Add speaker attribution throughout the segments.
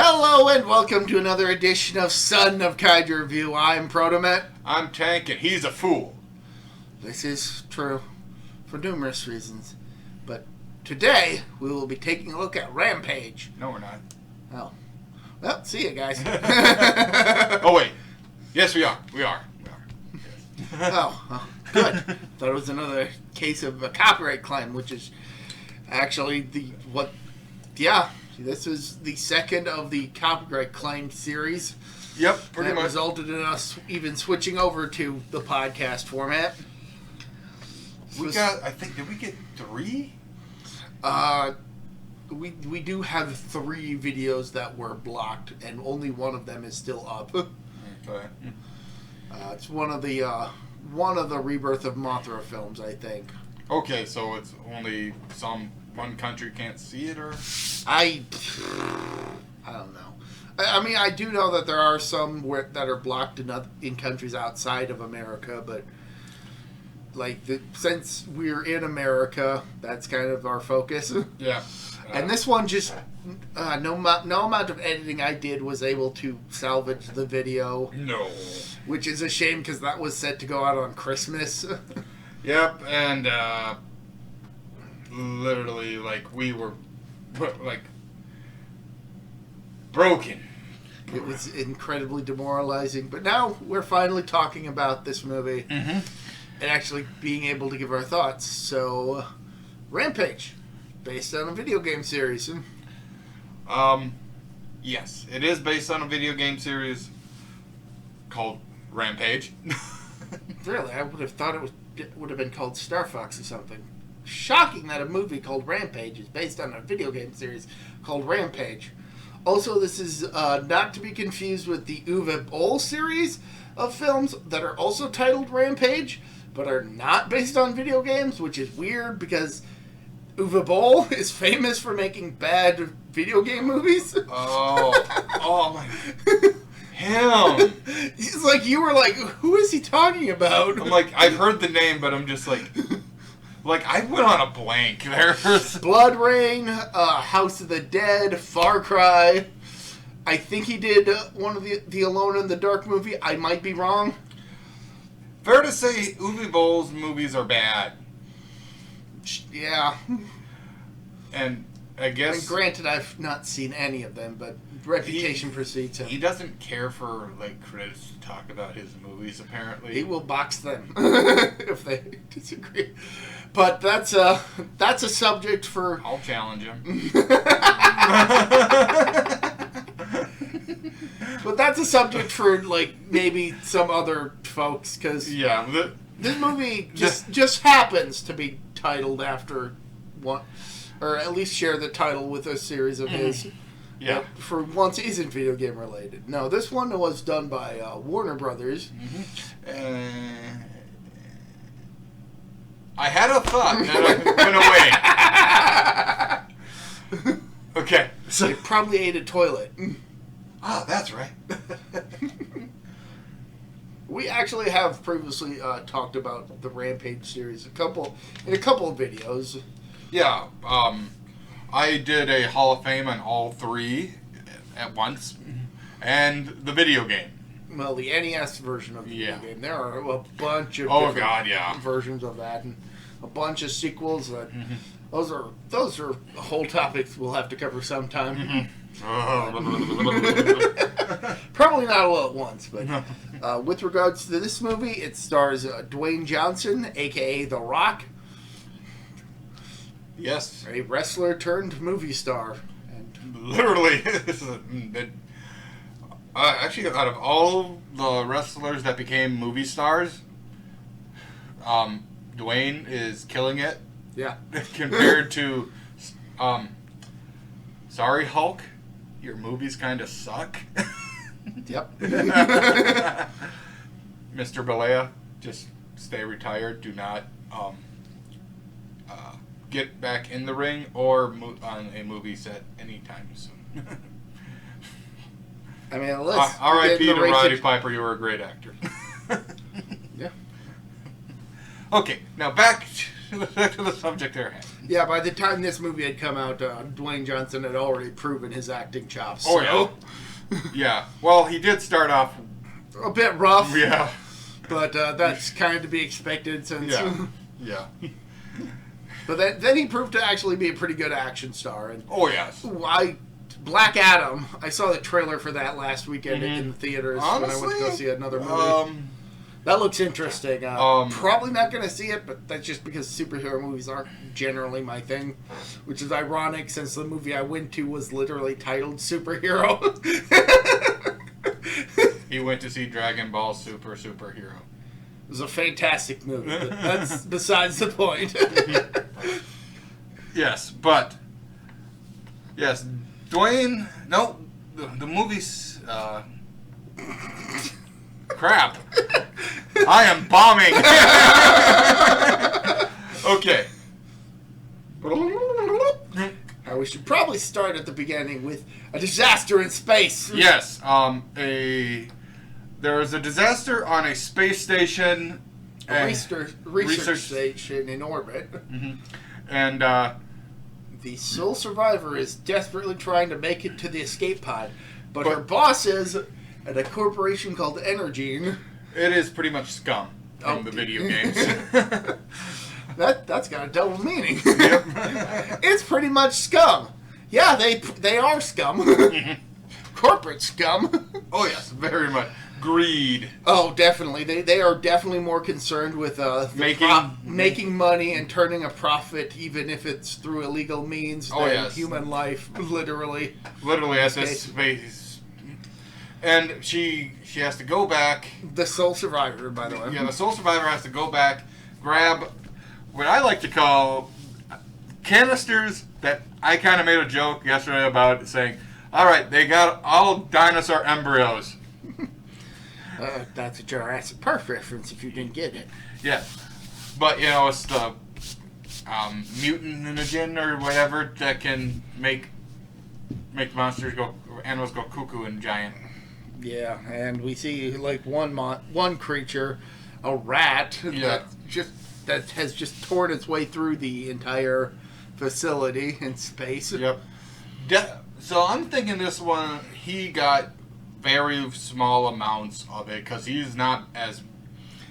Speaker 1: Hello and welcome to another edition of Son of Kaiju Review. I'm Protomet.
Speaker 2: I'm Tank and he's a fool.
Speaker 1: This is true for numerous reasons. But today we will be taking a look at Rampage.
Speaker 2: No, we're not.
Speaker 1: Oh. Well, see you guys.
Speaker 2: Oh, wait. Yes, we are. We are. Yes.
Speaker 1: Oh, good. Thought it was another case of a copyright claim, which is actually this is the second of the copyright claim series.
Speaker 2: Yep, pretty much.
Speaker 1: Resulted in us even switching over to the podcast format.
Speaker 2: Did we get 3?
Speaker 1: We do have 3 videos that were blocked, and only one of them is still up.
Speaker 2: Okay.
Speaker 1: It's one of the Rebirth of Mothra films, I think.
Speaker 2: Okay, so it's only one country can't see it, or?
Speaker 1: I don't know. I mean, I do know that there are some that are blocked in countries outside of America, but since we're in America, that's kind of our focus.
Speaker 2: Yeah.
Speaker 1: And this one just no amount of editing I did was able to salvage the video.
Speaker 2: No.
Speaker 1: Which is a shame because that was set to go out on Christmas.
Speaker 2: Yep, and literally, we were broken.
Speaker 1: It was incredibly demoralizing. But now we're finally talking about this movie and actually being able to give our thoughts. So, Rampage, based on a video game series.
Speaker 2: Yes, it is based on a video game series called Rampage.
Speaker 1: Really, I would have thought it would have been called Star Fox or something. Shocking that a movie called Rampage is based on a video game series called Rampage. Also, this is not to be confused with the Uwe Boll series of films that are also titled Rampage, but are not based on video games, which is weird because Uwe Boll is famous for making bad video game movies.
Speaker 2: Oh my. Him.
Speaker 1: He's like, you were like, who is he talking about?
Speaker 2: I'm like, I've heard the name, but I'm just like I went on a blank there.
Speaker 1: Blood Rain, House of the Dead, Far Cry. I think he did one of the Alone in the Dark movie. I might be wrong.
Speaker 2: Fair to say, Uwe Boll's movies are bad.
Speaker 1: Yeah.
Speaker 2: And I guess...
Speaker 1: And granted, I've not seen any of them, but reputation precedes him.
Speaker 2: He doesn't care for critics to talk about his movies, apparently.
Speaker 1: He will box them if they disagree. But that's a subject for...
Speaker 2: I'll challenge him.
Speaker 1: But that's a subject for maybe some other folks, because this movie just happens to be titled after one, or at least share the title with a series of his.
Speaker 2: Yeah.
Speaker 1: For once isn't video game related. No, this one was done by Warner Brothers.
Speaker 2: I had a thought that I'm going to wait. Okay.
Speaker 1: So they probably ate a toilet.
Speaker 2: Oh, that's right.
Speaker 1: We actually have previously talked about the Rampage series in a couple of videos.
Speaker 2: Yeah, I did a Hall of Fame on all 3 at once, and the video game.
Speaker 1: Well, the NES version of the video game. There are a bunch of versions of that, and a bunch of sequels. That those are whole topics we'll have to cover sometime. Probably not all at once, but with regards to this movie, it stars Dwayne Johnson, a.k.a. The Rock.
Speaker 2: Yes.
Speaker 1: A wrestler turned movie star. And
Speaker 2: literally, actually, out of all the wrestlers that became movie stars, Dwayne is killing it.
Speaker 1: Yeah.
Speaker 2: Compared to, sorry, Hulk, your movies kind of suck.
Speaker 1: Yep.
Speaker 2: Mr. Balea, just stay retired. Do not get back in the ring or on a movie set anytime soon.
Speaker 1: I mean,
Speaker 2: R.I.P. to Roddy Piper. You were a great actor.
Speaker 1: Yeah.
Speaker 2: Okay, now back to the subject at hand.
Speaker 1: Yeah, by the time this movie had come out, Dwayne Johnson had already proven his acting chops.
Speaker 2: Oh,
Speaker 1: so.
Speaker 2: yeah. Yeah. Well, he did start off
Speaker 1: A bit rough.
Speaker 2: Yeah.
Speaker 1: But that's kind of to be expected since...
Speaker 2: Yeah. Yeah.
Speaker 1: But then he proved to actually be a pretty good action star. And
Speaker 2: Oh, yes.
Speaker 1: Black Adam, I saw the trailer for that last weekend in the theaters.
Speaker 2: Honestly,
Speaker 1: when I went to go see another movie. That looks interesting. Probably not going to see it, but that's just because superhero movies aren't generally my thing, which is ironic since the movie I went to was literally titled Superhero.
Speaker 2: He went to see Dragon Ball Superhero.
Speaker 1: It was a fantastic movie, but that's besides the point.
Speaker 2: Yes, but... Yes, Dwayne... No, the movie's... Crap. I am bombing. Okay.
Speaker 1: We should probably start at the beginning with a disaster in space.
Speaker 2: Yes, there was a disaster on a space station.
Speaker 1: A research station in orbit.
Speaker 2: Mm-hmm. And
Speaker 1: the sole survivor is desperately trying to make it to the escape pod, but her bosses at a corporation called Energene.
Speaker 2: It is pretty much scum from the video games.
Speaker 1: That's got a double meaning.
Speaker 2: Yep.
Speaker 1: It's pretty much scum. Yeah, they are scum. Corporate scum.
Speaker 2: Oh yes, very much. Greed.
Speaker 1: Oh, definitely. They are definitely more concerned with making money and turning a profit, even if it's through illegal means, than human life, literally.
Speaker 2: Literally at this space. And she has to go back.
Speaker 1: The sole survivor, by the way.
Speaker 2: Yeah, the sole survivor has to go back, grab what I like to call canisters that I kind of made a joke yesterday about saying, all right, they got all dinosaur embryos.
Speaker 1: That's a Jurassic Park reference if you didn't get it.
Speaker 2: Yeah. But, it's the mutanogen or whatever that can make monsters animals go cuckoo and giant.
Speaker 1: Yeah, and we see like one creature, a rat, that has just torn its way through the entire facility in space.
Speaker 2: Yep. So I'm thinking this one, he got very small amounts of it because he's not as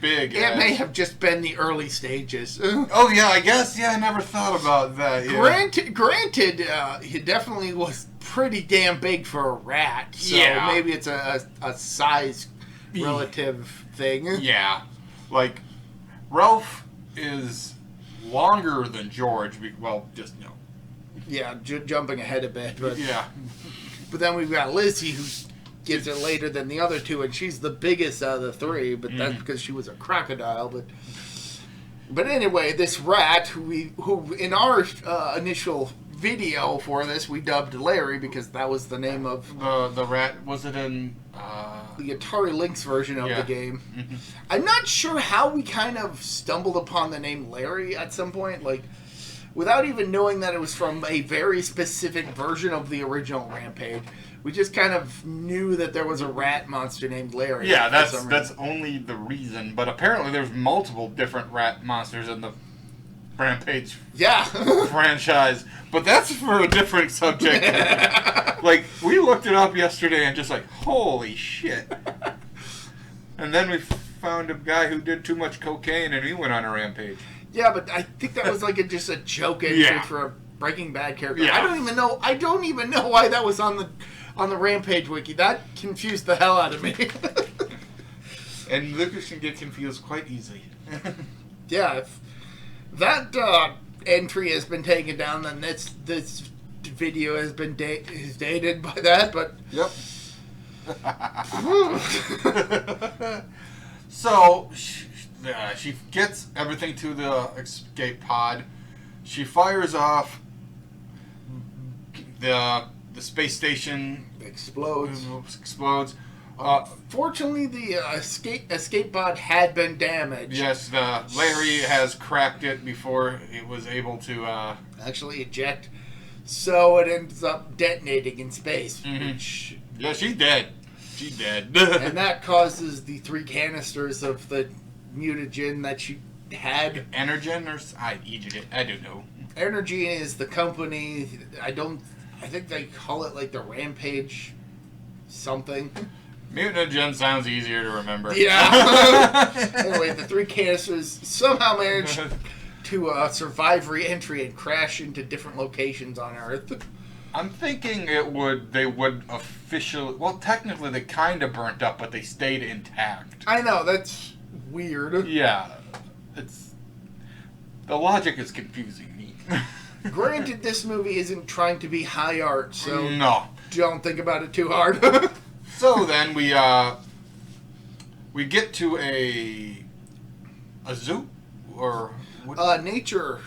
Speaker 2: big.
Speaker 1: It may have just been the early stages.
Speaker 2: Oh yeah, I guess. Yeah, I never thought about that. Yeah.
Speaker 1: Granted, he definitely was pretty damn big for a rat. So maybe it's a size relative thing.
Speaker 2: Yeah, like Ralph is longer than George. Well, just
Speaker 1: Yeah, jumping ahead a bit, but
Speaker 2: yeah.
Speaker 1: But then we've got Lizzie, who gets it later than the other two, and she's the biggest out of the three. But that's because she was a crocodile. But anyway, this rat, who in our initial video for this we dubbed Larry because that was the name of
Speaker 2: the rat. Was it in
Speaker 1: the Atari Lynx version of the game?
Speaker 2: Mm-hmm.
Speaker 1: I'm not sure how we kind of stumbled upon the name Larry at some point, like without even knowing that it was from a very specific version of the original Rampage. We just kind of knew that there was a rat monster named Larry.
Speaker 2: Yeah, that's only the reason. But apparently there's multiple different rat monsters in the Rampage franchise. But that's for a different subject. Like, we looked it up yesterday and just like, holy shit. And then we found a guy who did too much cocaine and he went on a rampage.
Speaker 1: Yeah, but I think that was like just a joke entry for a Breaking Bad character. Yeah. I don't even know why that was on the Rampage wiki. That confused the hell out of me.
Speaker 2: And Lucas can get confused quite easily.
Speaker 1: Yeah, if that entry has been taken down, then this video has been dated by that. But
Speaker 2: yep. So she gets everything to the escape pod. She fires off. The space station
Speaker 1: explodes.
Speaker 2: Fortunately,
Speaker 1: the escape pod had been damaged.
Speaker 2: Yes, Larry has cracked it before it was able to
Speaker 1: actually eject. So it ends up detonating in space.
Speaker 2: Mm-hmm.
Speaker 1: Which,
Speaker 2: yeah, she's dead. She's dead.
Speaker 1: And that causes the 3 canisters of the mutagen that she had.
Speaker 2: Energen or I don't know.
Speaker 1: Energy is the company. I think they call it like the Rampage something.
Speaker 2: Mutagen sounds easier to remember.
Speaker 1: Yeah. Anyway, the three canisters somehow managed to survive re-entry and crash into different locations on Earth.
Speaker 2: I'm thinking they would officially... Well, technically they kind of burnt up, but they stayed intact.
Speaker 1: I know, that's weird.
Speaker 2: Yeah. The logic is confusing me.
Speaker 1: Granted, this movie isn't trying to be high art, so
Speaker 2: no.
Speaker 1: Don't think about it too hard.
Speaker 2: So then we get to a zoo or
Speaker 1: nature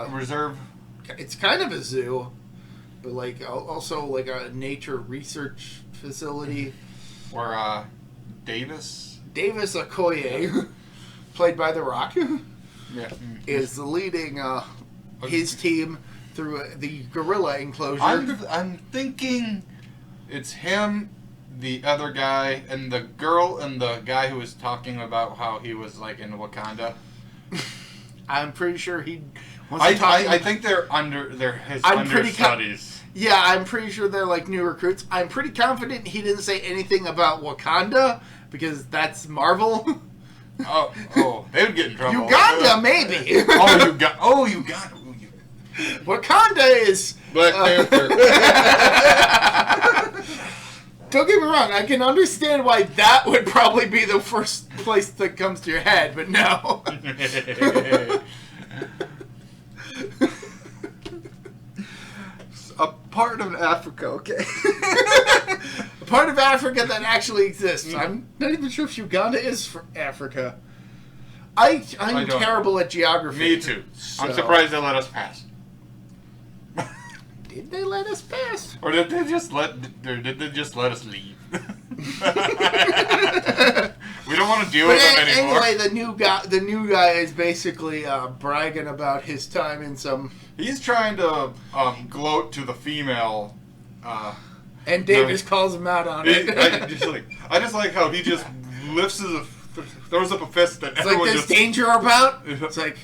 Speaker 2: reserve.
Speaker 1: It's kind of a zoo, but like also like a nature research facility
Speaker 2: where Davis
Speaker 1: Okoye, played by The Rock, is leading his team through the gorilla enclosure.
Speaker 2: I'm thinking it's him, the other guy, and the girl, and the guy who was talking about how he was like in Wakanda.
Speaker 1: I'm pretty sure he.
Speaker 2: I think they're understudies.
Speaker 1: Yeah, I'm pretty sure they're like new recruits. I'm pretty confident he didn't say anything about Wakanda because that's Marvel.
Speaker 2: Oh, they would get in trouble.
Speaker 1: Uganda, maybe.
Speaker 2: Uganda.
Speaker 1: Wakanda is
Speaker 2: Black Panther.
Speaker 1: Don't get me wrong, I can understand why that would probably be the first place that comes to your head, but no. A part of Africa, okay. A part of Africa that actually exists. I'm not even sure if Uganda is for Africa. I'm terrible at geography.
Speaker 2: Me too. So. I'm surprised they let us pass.
Speaker 1: Did they let us pass?
Speaker 2: Or did they just let us leave? We don't want to deal with them anymore.
Speaker 1: Anyway, the new guy is basically bragging about his time in some.
Speaker 2: He's trying to gloat to the female.
Speaker 1: And Davis calls him out on it.
Speaker 2: I just like how he just throws up a fist that
Speaker 1: it's
Speaker 2: everyone
Speaker 1: like there's danger about. It's like,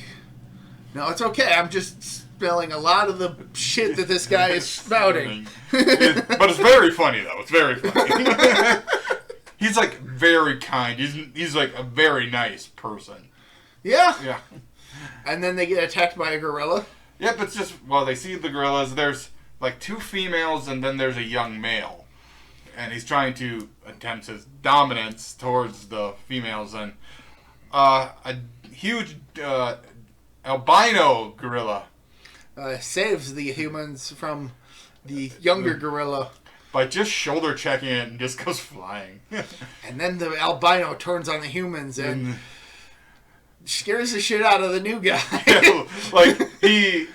Speaker 1: no, it's okay. I'm just spelling a lot of the shit that this guy is spouting.
Speaker 2: But it's very funny though. It's very funny. He's like very kind. He's like a very nice person.
Speaker 1: Yeah.
Speaker 2: Yeah.
Speaker 1: And then they get attacked by a gorilla.
Speaker 2: Yep, it's just they see the gorillas. There's like two females and then there's a young male. And he's trying to attempt his dominance towards the females, and a huge albino gorilla
Speaker 1: saves the humans from the younger gorilla
Speaker 2: by just shoulder checking it and just goes flying.
Speaker 1: And then the albino turns on the humans and scares the shit out of the new guy.
Speaker 2: Like he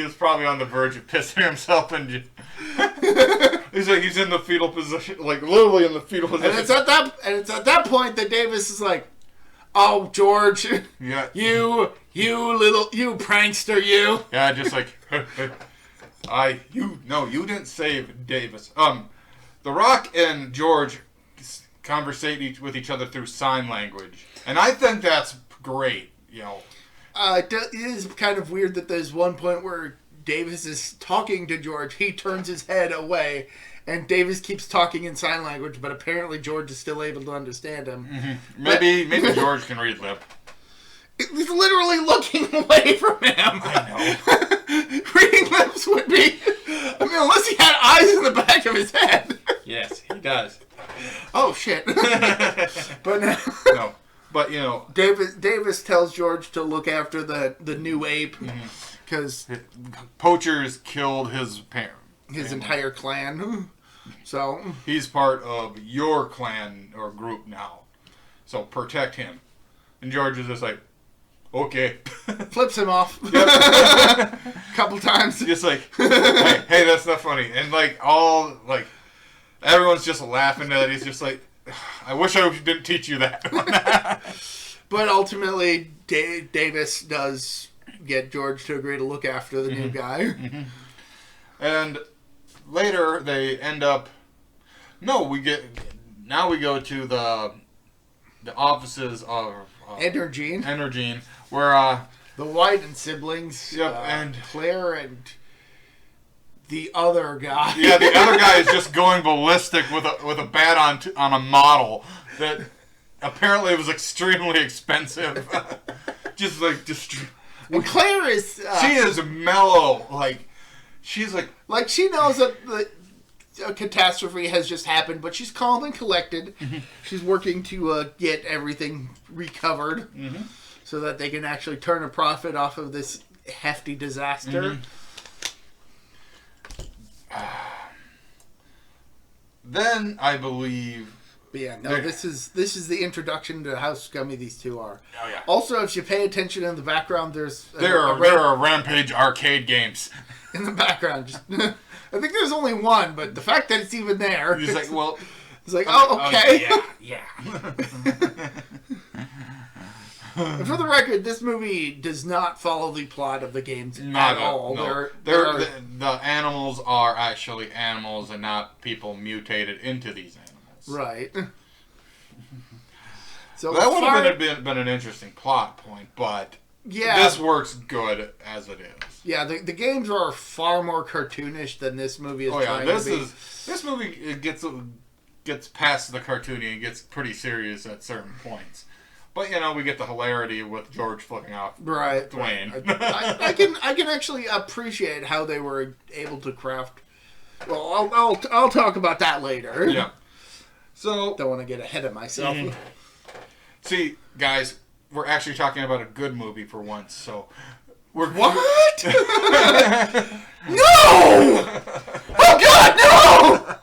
Speaker 2: was probably on the verge of pissing himself and he's in the fetal position, like literally in the fetal position.
Speaker 1: And it's at that point that Davis is like, "Oh, George,
Speaker 2: yeah,
Speaker 1: you prankster, you."
Speaker 2: Yeah, just like you didn't save Davis. The Rock and George conversate with each other through sign language, and I think that's great.
Speaker 1: It is kind of weird that there's one point where Davis is talking to George, he turns his head away, and Davis keeps talking in sign language, but apparently George is still able to understand him.
Speaker 2: Mm-hmm. Maybe George can read lip.
Speaker 1: He's literally looking away from him.
Speaker 2: I know.
Speaker 1: Reading lips would be... unless he had eyes in the back of his head.
Speaker 2: Yes, he does.
Speaker 1: Oh, shit. But
Speaker 2: no. But,
Speaker 1: Davis tells George to look after the new ape, because...
Speaker 2: poachers killed his parents.
Speaker 1: His entire clan. So...
Speaker 2: he's part of your clan or group now. So protect him. And George is just like, okay.
Speaker 1: Flips him off.
Speaker 2: Yep.
Speaker 1: Couple times.
Speaker 2: Just like, hey, that's not funny. And everyone's just laughing at it. He's just like, I wish I didn't teach you that.
Speaker 1: But ultimately, Davis does get George to agree to look after the new guy.
Speaker 2: Mm-hmm. And later they end up. Now we go to the offices of
Speaker 1: Energene,
Speaker 2: where
Speaker 1: The Wyden siblings.
Speaker 2: Yep, and
Speaker 1: Claire and the other guy.
Speaker 2: Yeah, the other guy is just going ballistic with a bat on a model that apparently was extremely expensive. Just like
Speaker 1: And Claire is.
Speaker 2: She is mellow. Like she's like
Speaker 1: she knows that a catastrophe has just happened, but she's calm and collected.
Speaker 2: Mm-hmm.
Speaker 1: She's working to get everything recovered so that they can actually turn a profit off of this hefty disaster.
Speaker 2: Then I believe.
Speaker 1: But yeah, no, this is the introduction to how scummy these two are.
Speaker 2: Oh yeah.
Speaker 1: Also, if you pay attention in the background,
Speaker 2: there are Rampage arcade games
Speaker 1: in the background. Just, I think there's only one, but the fact that it's even there,
Speaker 2: he's like, well,
Speaker 1: it's like, oh, okay,
Speaker 2: yeah.
Speaker 1: And for the record, this movie does not follow the plot of the games at all.
Speaker 2: No. The animals are actually animals and not people mutated into these animals.
Speaker 1: Right. So
Speaker 2: that would have been an interesting plot point, but this works good as it is.
Speaker 1: Yeah, the games are far more cartoonish than this movie is trying to be.
Speaker 2: This movie it gets past the cartoony and gets pretty serious at certain points. But we get the hilarity with George flicking off Dwayne.
Speaker 1: I can actually appreciate how they were able to craft. Well, I'll talk about that later.
Speaker 2: Yeah. So
Speaker 1: don't want to get ahead of myself.
Speaker 2: Mm-hmm. See, guys, we're actually talking about a good movie for once. So we're
Speaker 1: what? No! Oh God, no!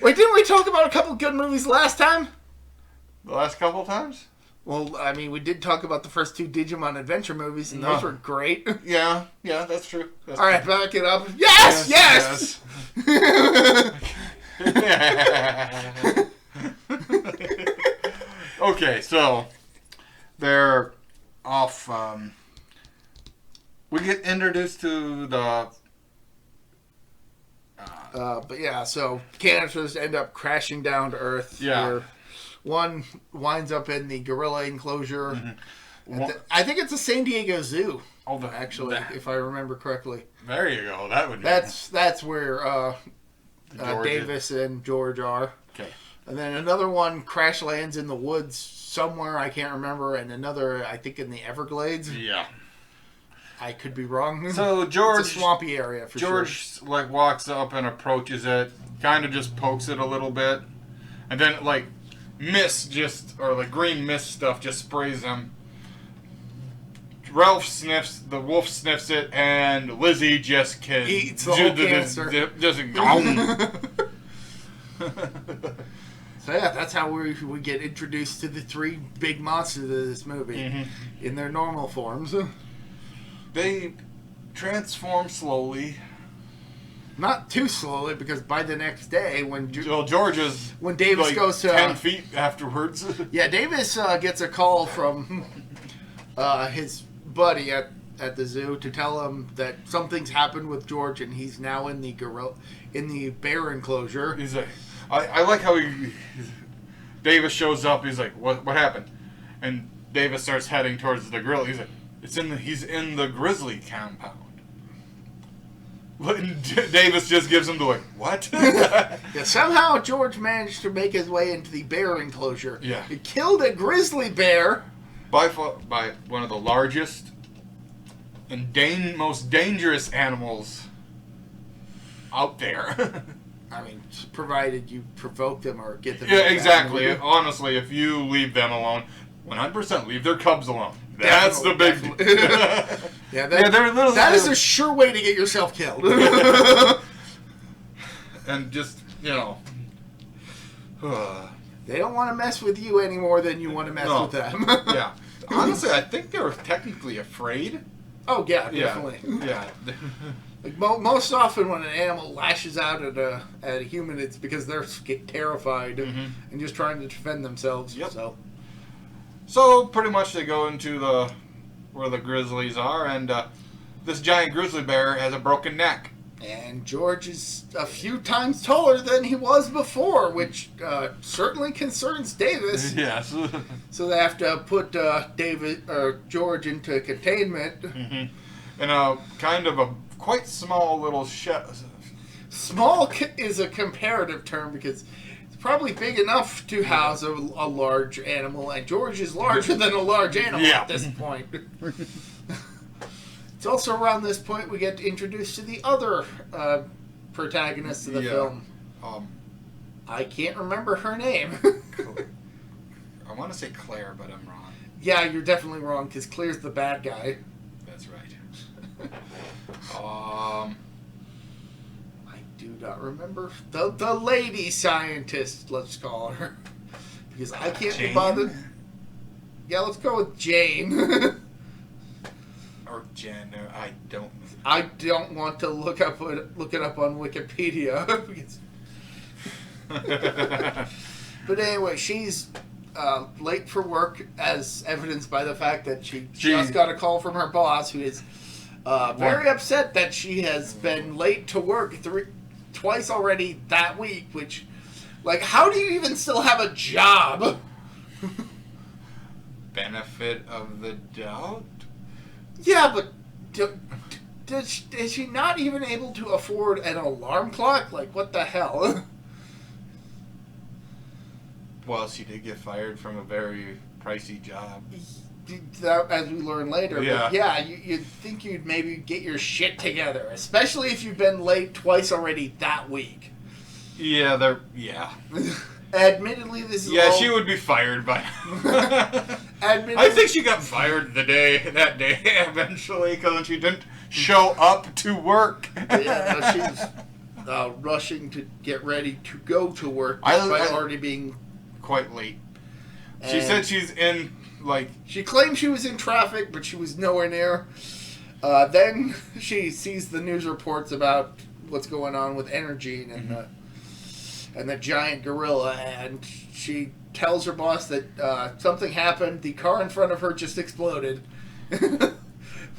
Speaker 1: Wait, didn't we talk about a couple good movies last time?
Speaker 2: The last couple times?
Speaker 1: Well, I mean, we did talk about the first two Digimon Adventure movies, and those were great.
Speaker 2: Yeah, that's true.
Speaker 1: All right, back it up. Yes!
Speaker 2: Okay, so they're off. We get introduced to the.
Speaker 1: But yeah, so canisters end up crashing down to Earth.
Speaker 2: Yeah.
Speaker 1: Where one winds up in the gorilla enclosure.
Speaker 2: Mm-hmm.
Speaker 1: I think it's a San Diego Zoo.
Speaker 2: Actually,
Speaker 1: if I remember correctly.
Speaker 2: There you go. That would be.
Speaker 1: That's where Davis and George are.
Speaker 2: Okay.
Speaker 1: And then another one crash lands in the woods somewhere, I can't remember, and another, I think, in the Everglades.
Speaker 2: Yeah.
Speaker 1: I could be wrong.
Speaker 2: So George,
Speaker 1: it's a swampy area for
Speaker 2: George walks up and approaches it, kind of just pokes it a little bit, and then green mist stuff just sprays him. Ralph the wolf sniffs it, and Lizzie just
Speaker 1: eats the whole canister. So yeah, that's how we get introduced to the three big monsters of this movie in their normal forms.
Speaker 2: They transform slowly.
Speaker 1: Not too slowly, because by the next day, when
Speaker 2: Davis
Speaker 1: goes to
Speaker 2: 10 feet afterwards.
Speaker 1: Yeah, Davis gets a call from his buddy at the zoo to tell him that something's happened with George, and he's now in the bear enclosure.
Speaker 2: He's like, I like how Davis shows up. He's like, what happened? And Davis starts heading towards the gorilla. He's like, he's in the grizzly compound. Davis just gives him the what?
Speaker 1: Yeah, somehow George managed to make his way into the bear enclosure.
Speaker 2: Yeah.
Speaker 1: He killed a grizzly bear.
Speaker 2: By one of the largest and most dangerous animals out there.
Speaker 1: I mean, provided you provoke them or get them.
Speaker 2: Yeah, exactly. Honestly, if you leave them alone, 100% leave their cubs alone. That's the big deal.
Speaker 1: That is a sure way to get yourself killed.
Speaker 2: And just,
Speaker 1: they don't want to mess with you any more than you want to mess with them.
Speaker 2: Yeah. Honestly, I think they were technically afraid.
Speaker 1: Oh, yeah, definitely.
Speaker 2: Yeah.
Speaker 1: Like most often when an animal lashes out at a human, it's because they're terrified and just trying to defend themselves.
Speaker 2: Yep.
Speaker 1: So
Speaker 2: pretty much they go into where the grizzlies are, and this giant grizzly bear has a broken neck.
Speaker 1: And George is a few times taller than he was before, which certainly concerns Davis.
Speaker 2: Yes.
Speaker 1: So they have to put George into containment.
Speaker 2: Mm-hmm. In a kind of a quite small little shed.
Speaker 1: Small is a comparative term because it's probably big enough to house a large animal, and George is larger than a large animal at this point. It's also around this point we get introduced to the other protagonist of the film. I can't remember her name.
Speaker 2: I want to say Claire, but I'm wrong.
Speaker 1: Yeah, you're definitely wrong, because Claire's the bad guy.
Speaker 2: That's right.
Speaker 1: I do not remember. The lady scientist, let's call her. Because I can't be bothered. Yeah, let's go with Jane.
Speaker 2: Or Jen,
Speaker 1: I don't want to look it up on Wikipedia. But anyway, she's late for work, as evidenced by the fact that she just got a call from her boss, who is very upset that she has been late to work twice already that week. Which, like, how do you even still have a job?
Speaker 2: Benefit of the doubt.
Speaker 1: Yeah, but is she not even able to afford an alarm clock? Like, what the hell?
Speaker 2: Well, she did get fired from a very pricey job.
Speaker 1: As we learn later.
Speaker 2: Yeah.
Speaker 1: But yeah, you'd think you'd maybe get your shit together, especially if you've been late twice already that week.
Speaker 2: Yeah,
Speaker 1: Admittedly, this is
Speaker 2: she would be fired by I think she got fired that day eventually because she didn't show up to work.
Speaker 1: Yeah, she's rushing to get ready to go to work despite already being
Speaker 2: quite late. She said she's in, like...
Speaker 1: She claimed she was in traffic, but she was nowhere near. Then she sees the news reports about what's going on with Energy and the giant gorilla, and she tells her boss that something happened. The car in front of her just exploded.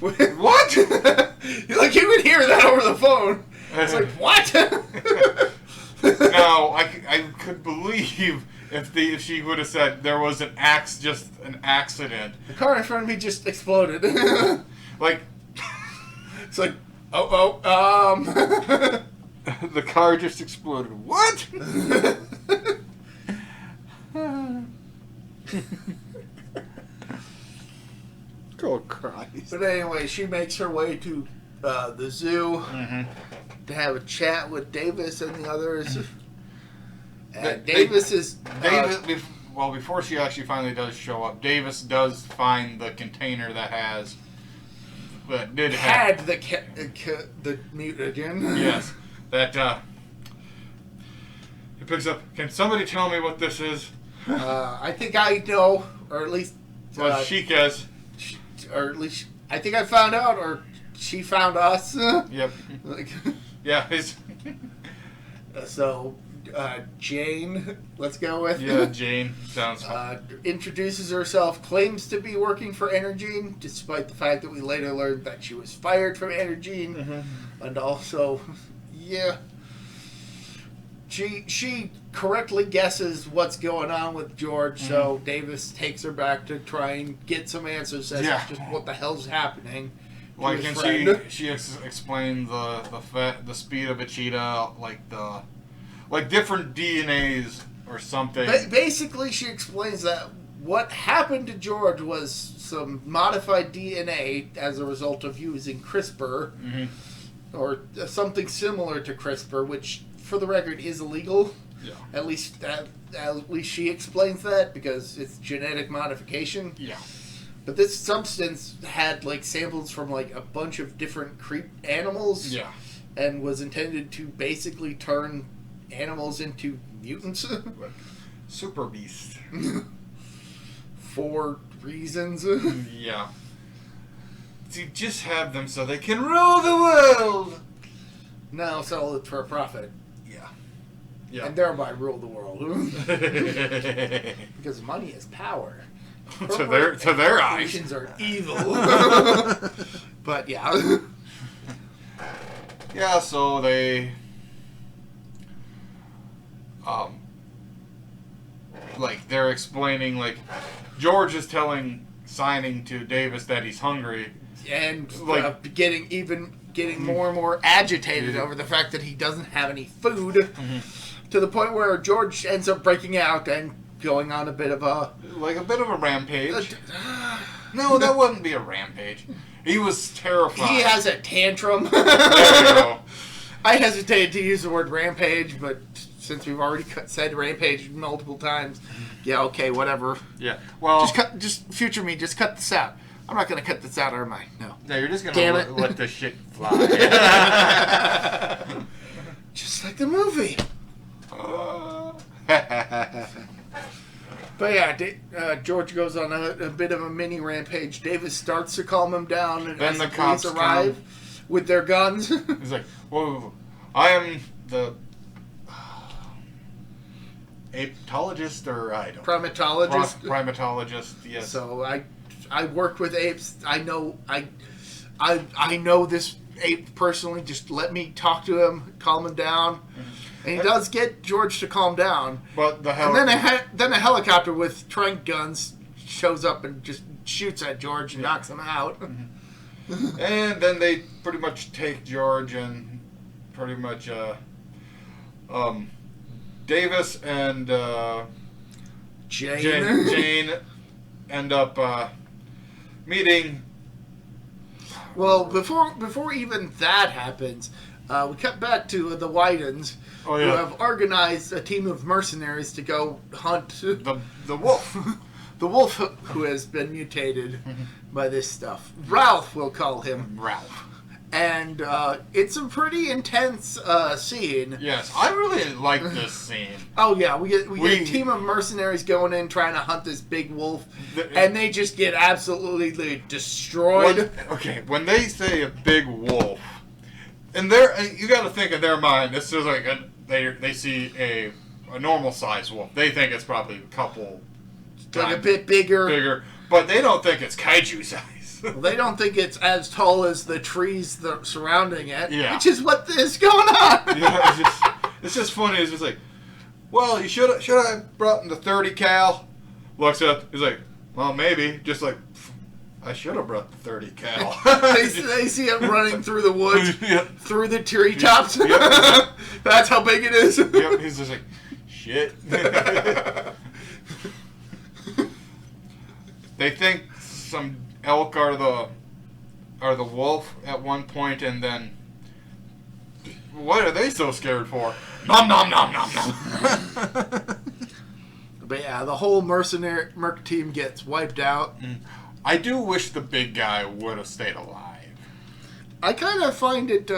Speaker 2: What?
Speaker 1: Like, you would hear that over the phone. It's like, what?
Speaker 2: No, I could believe if she would have said there was just an accident.
Speaker 1: The car in front of me just exploded.
Speaker 2: Like,
Speaker 1: it's like,
Speaker 2: the car just exploded. What? Oh, Christ.
Speaker 1: But anyway, she makes her way to the zoo to have a chat with Davis and the others. And
Speaker 2: before she actually finally does show up, Davis does find the container that had
Speaker 1: the mutagen.
Speaker 2: Yes. That, he picks up, can somebody tell me what this is?
Speaker 1: I think I know, or at least...
Speaker 2: Well, she does.
Speaker 1: Or at least, I think I found out, or she found us.
Speaker 2: Yep. Yeah.
Speaker 1: So, Jane, let's go with.
Speaker 2: Yeah, Jane. Sounds
Speaker 1: introduces herself, claims to be working for Energy, despite the fact that we later learned that she was fired from Energy. And also... Yeah, she correctly guesses what's going on with George, so Davis takes her back to try and get some answers as to just what the hell's happening.
Speaker 2: Like, and she explained the speed of a cheetah, like different DNAs or something.
Speaker 1: Basically, she explains that what happened to George was some modified DNA as a result of using CRISPR. Or something similar to CRISPR, which, for the record, is illegal.
Speaker 2: Yeah.
Speaker 1: At least she explains that, because it's genetic modification.
Speaker 2: Yeah.
Speaker 1: But this substance had, like, samples from, like, a bunch of different animals.
Speaker 2: Yeah.
Speaker 1: And was intended to basically turn animals into mutants.
Speaker 2: Super beast.
Speaker 1: For reasons.
Speaker 2: Yeah. To just have them so they can rule the world.
Speaker 1: No, sell it for a profit.
Speaker 2: Yeah.
Speaker 1: And thereby rule the world. Because money is power.
Speaker 2: to their eyes.
Speaker 1: Corporations are evil. But yeah.
Speaker 2: Yeah, so they... like, they're explaining, like, George is signing to Davis that he's hungry.
Speaker 1: And like, getting more and more agitated over the fact that he doesn't have any food, to the point where George ends up breaking out and going on a bit of a
Speaker 2: rampage. No, that wouldn't be a rampage. He was terrified.
Speaker 1: He has a tantrum.
Speaker 2: There you go.
Speaker 1: I hesitated to use the word rampage, but since we've already said rampage multiple times, yeah, okay, whatever.
Speaker 2: Yeah, well...
Speaker 1: Just future me, just cut this out. I'm not going to cut this out, am I? No.
Speaker 2: No, you're just going to let the shit fly.
Speaker 1: Just like the movie. But yeah, George goes on a bit of a mini rampage. Davis starts to calm him down, and
Speaker 2: then
Speaker 1: as
Speaker 2: the
Speaker 1: police arrive with their guns.
Speaker 2: He's like, "Whoa, I am the apetologist, or I don't
Speaker 1: primatologist.
Speaker 2: Primatologist, yes."
Speaker 1: So I work with apes. I know this ape personally. Just let me talk to him, calm him down. And he does get George to calm down.
Speaker 2: But
Speaker 1: then a helicopter with tranq guns shows up and just shoots at George and knocks him out.
Speaker 2: And then they pretty much take George, and pretty much Davis and Jane end up meeting.
Speaker 1: Well, before even that happens, we cut back to the Whitens, who have organized a team of mercenaries to go hunt
Speaker 2: the wolf.
Speaker 1: The wolf who has been mutated by this stuff. Ralph, we'll call him.
Speaker 2: Ralph.
Speaker 1: And it's a pretty intense scene.
Speaker 2: Yes, I really like this scene.
Speaker 1: Oh yeah, we get a team of mercenaries going in trying to hunt this big wolf, and they just get absolutely destroyed.
Speaker 2: When they say a big wolf, and you got to think in their mind, this is like they see a normal size wolf. They think it's probably a couple,
Speaker 1: like a bit bigger,
Speaker 2: but they don't think it's kaiju size.
Speaker 1: Well, they don't think it's as tall as the trees that surrounding it,
Speaker 2: yeah.
Speaker 1: Which is what is going on.
Speaker 2: Yeah, it's just funny. It's just like, well, you should have brought him the 30 cal. Looks up, he's like, well, maybe. Just like, I should have brought the 30 cal.
Speaker 1: they see him running through the woods, through the treetops. That's how big it is.
Speaker 2: Yep, he's just like, shit. They think some elk are the wolf at one point, and then what are they so scared for? Nom nom nom nom nom.
Speaker 1: But yeah, the whole merc team gets wiped out.
Speaker 2: I do wish the big guy would have stayed alive.
Speaker 1: I kind of find it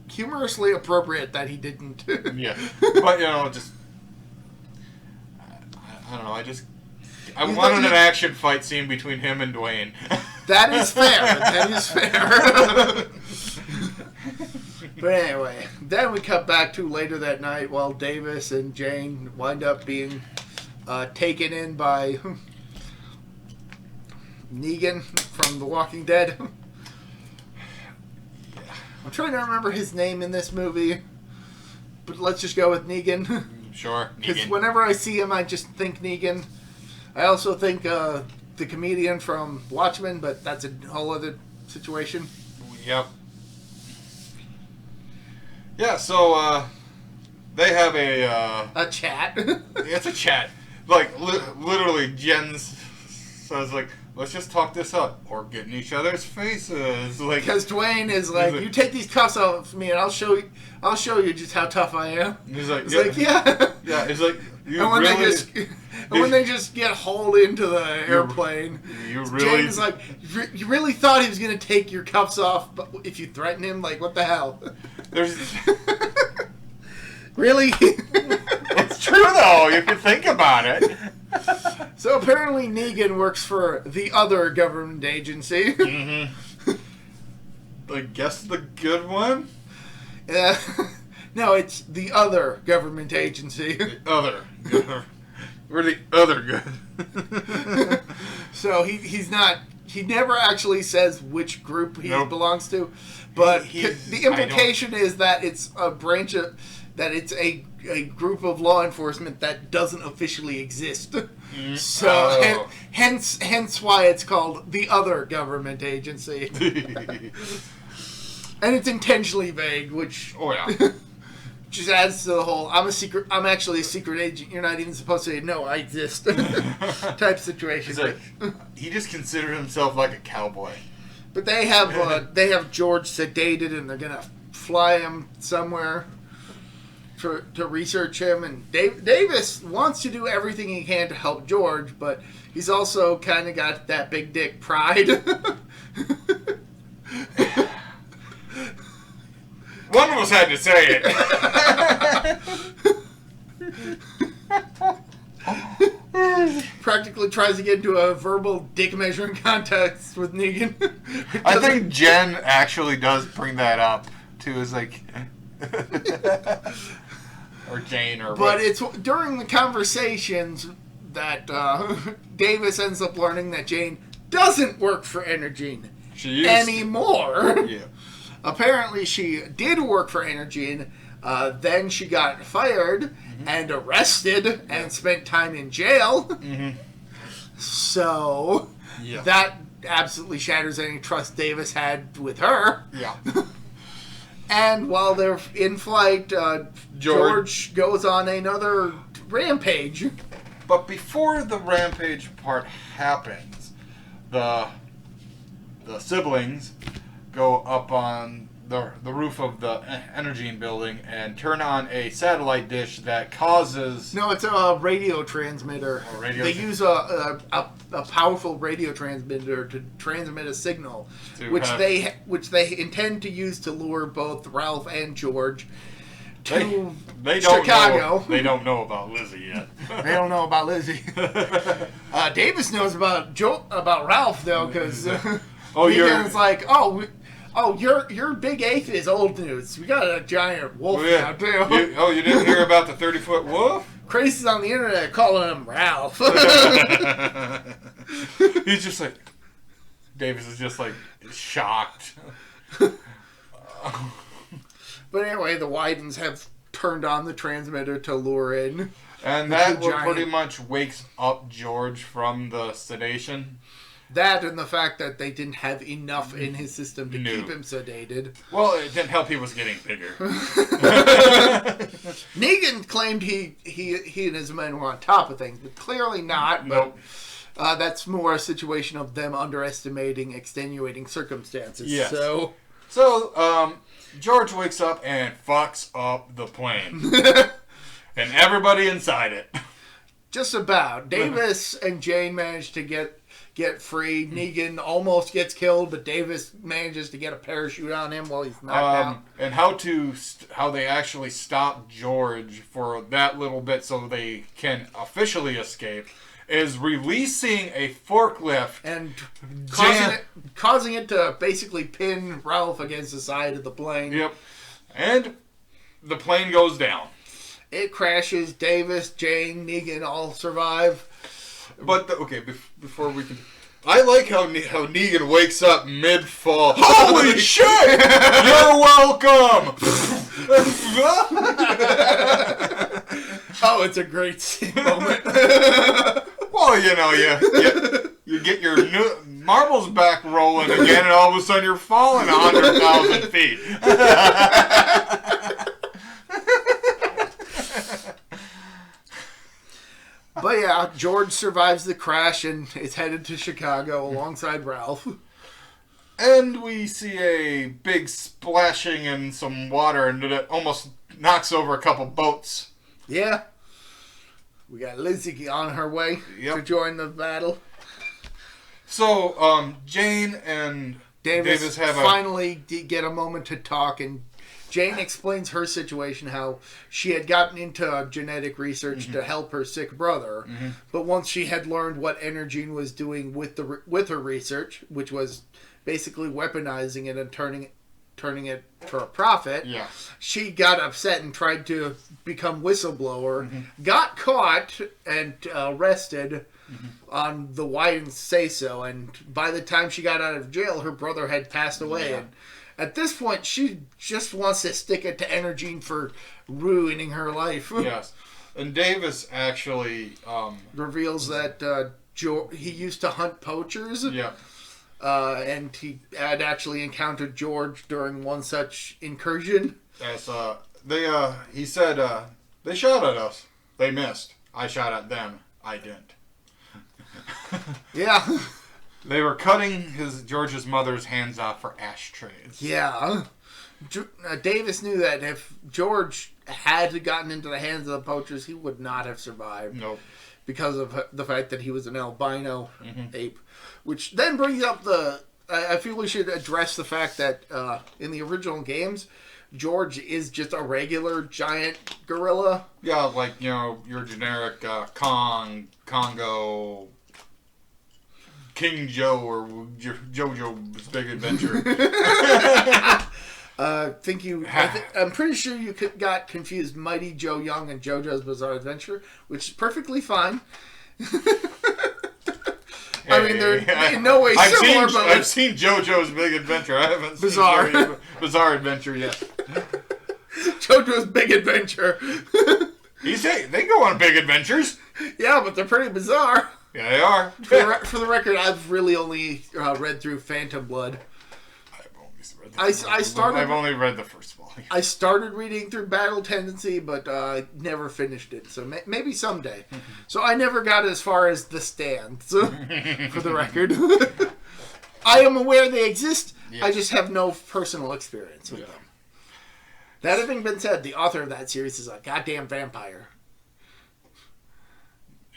Speaker 1: humorously appropriate that he didn't.
Speaker 2: Yeah, but just I don't know. I wanted an action fight scene between him and Dwayne.
Speaker 1: That is fair. That is fair. But anyway, then we cut back to later that night while Davis and Jane wind up being taken in by Negan from The Walking Dead. I'm trying to remember his name in this movie, but let's just go with Negan.
Speaker 2: Sure,
Speaker 1: Because whenever I see him, I just think Negan. I also think the comedian from Watchmen, but that's a whole other situation.
Speaker 2: Yep. Yeah, so they have
Speaker 1: a chat.
Speaker 2: It's a chat. Like literally, Jen says like, "Let's just talk this up, or get in each other's faces." Like,
Speaker 1: because Dwayne is like, "You take these cuffs off me, and I'll show you just how tough I am."
Speaker 2: He's like,
Speaker 1: yeah.
Speaker 2: Yeah, it's like,
Speaker 1: when they just get hauled into the airplane, James is like, you really thought he was going to take your cuffs off, but if you threaten him, like, what the hell? Really?
Speaker 2: It's true, though, if you think about it.
Speaker 1: So apparently Negan works for the other government agency.
Speaker 2: Mm-hmm. I guess the good one?
Speaker 1: No, it's the other government agency.
Speaker 2: The other. We're the other good.
Speaker 1: So he's not he never actually says which group he belongs to, but the implication is that it's a branch of that it's a group of law enforcement that doesn't officially exist. So hence why it's called the other government agency. And it's intentionally vague, which just adds to the whole I'm actually a secret agent, you're not even supposed to say no, I exist type situation.
Speaker 2: Like, he just considered himself like a cowboy.
Speaker 1: But they have George sedated, and they're gonna fly him somewhere to research him. And Davis wants to do everything he can to help George, but he's also kind of got that big dick pride.
Speaker 2: One of us had to say
Speaker 1: it. Practically tries to get into a verbal dick measuring contest with Negan.
Speaker 2: I think Jen actually does bring that up too. Is like, or Jane, or.
Speaker 1: But it's during the conversations that Davis ends up learning that Jane doesn't work for Energene anymore.
Speaker 2: Yeah.
Speaker 1: Apparently, she did work for Energene. Then she got fired and arrested and spent time in jail. So that absolutely shatters any trust Davis had with her.
Speaker 2: Yeah.
Speaker 1: And while they're in flight, George goes on another rampage.
Speaker 2: But before the rampage part happens, the siblings go up on the roof of the Energene building and turn on a satellite dish that causes...
Speaker 1: No, it's a radio transmitter. They use a powerful radio transmitter to transmit a signal, which they intend to use to lure both Ralph and George to Chicago.
Speaker 2: They don't know about Lizzie yet.
Speaker 1: They don't know about Lizzie. Davis knows about Ralph though, because Negan's like, your big ape is old news. We got a giant wolf now too.
Speaker 2: You didn't hear about the 30-foot wolf?
Speaker 1: Crazy's on the internet calling him Ralph.
Speaker 2: He's just like, Davis is just like shocked.
Speaker 1: But anyway, the Widens have turned on the transmitter to lure in.
Speaker 2: And that pretty much wakes up George from the sedation.
Speaker 1: That and the fact that they didn't have enough in his system to keep him sedated.
Speaker 2: Well, it didn't help he was getting bigger.
Speaker 1: Negan claimed he and his men were on top of things, but clearly not. But that's more a situation of them underestimating extenuating circumstances.
Speaker 2: Yes.
Speaker 1: So
Speaker 2: George wakes up and fucks up the plane. And everybody inside it.
Speaker 1: Just about. Davis and Jane manage to get free. Negan almost gets killed, but Davis manages to get a parachute on him while he's knocked out.
Speaker 2: And how they actually stop George for that little bit so they can officially escape is releasing a forklift
Speaker 1: and causing it to basically pin Ralph against the side of the plane.
Speaker 2: Yep. And the plane goes down.
Speaker 1: It crashes. Davis, Jane, Negan all survive.
Speaker 2: But before we can, I like how Negan wakes up mid-fall. Holy shit! You're welcome.
Speaker 1: Oh, it's a great moment.
Speaker 2: Well, you get your marbles back rolling again, and all of a sudden you're falling 100,000 feet.
Speaker 1: But yeah, George survives the crash and is headed to Chicago alongside Ralph.
Speaker 2: And we see a big splashing in some water, and it almost knocks over a couple boats.
Speaker 1: Yeah. We got Lizzie on her way to join the battle.
Speaker 2: So, Jane and Davis have
Speaker 1: finally get a moment to talk, and Jane explains her situation, how she had gotten into genetic research to help her sick brother, but once she had learned what Energene was doing with her research, which was basically weaponizing it and turning it for a profit, she got upset and tried to become whistleblower, got caught and arrested, on the why didn't say so. And by the time she got out of jail, her brother had passed away. And at this point, she just wants to stick it to Energine for ruining her life.
Speaker 2: Yes. And Davis actually
Speaker 1: reveals that he used to hunt poachers.
Speaker 2: Yeah.
Speaker 1: And he had actually encountered George during one such incursion.
Speaker 2: Yes, he said, they shot at us. They missed. I shot at them. I didn't.
Speaker 1: Yeah.
Speaker 2: They were cutting George's mother's hands off for ashtrays.
Speaker 1: Yeah. Davis knew that if George had gotten into the hands of the poachers, he would not have survived.
Speaker 2: Nope.
Speaker 1: Because of the fact that he was an albino ape. Which then brings up I feel we should address the fact that in the original games, George is just a regular giant gorilla.
Speaker 2: Yeah, like, your generic Congo, King Joe, or JoJo's Big Adventure.
Speaker 1: I'm pretty sure you got confused Mighty Joe Young and JoJo's Bizarre Adventure, which is perfectly fine. I mean, they're in no way similar, but
Speaker 2: I've seen JoJo's Big Adventure. I haven't seen Bizarre Adventure yet.
Speaker 1: JoJo's Big Adventure.
Speaker 2: They go on big adventures.
Speaker 1: Yeah, but they're pretty bizarre.
Speaker 2: Yeah, they are.
Speaker 1: For the record, I've really only read through Phantom Blood.
Speaker 2: I've only read the first volume.
Speaker 1: I started reading through Battle Tendency, but never finished it. So maybe someday. So I never got as far as The Stand, for the record. I am aware they exist. Yes. I just have no personal experience with them. That having been said, the author of that series is a goddamn vampire.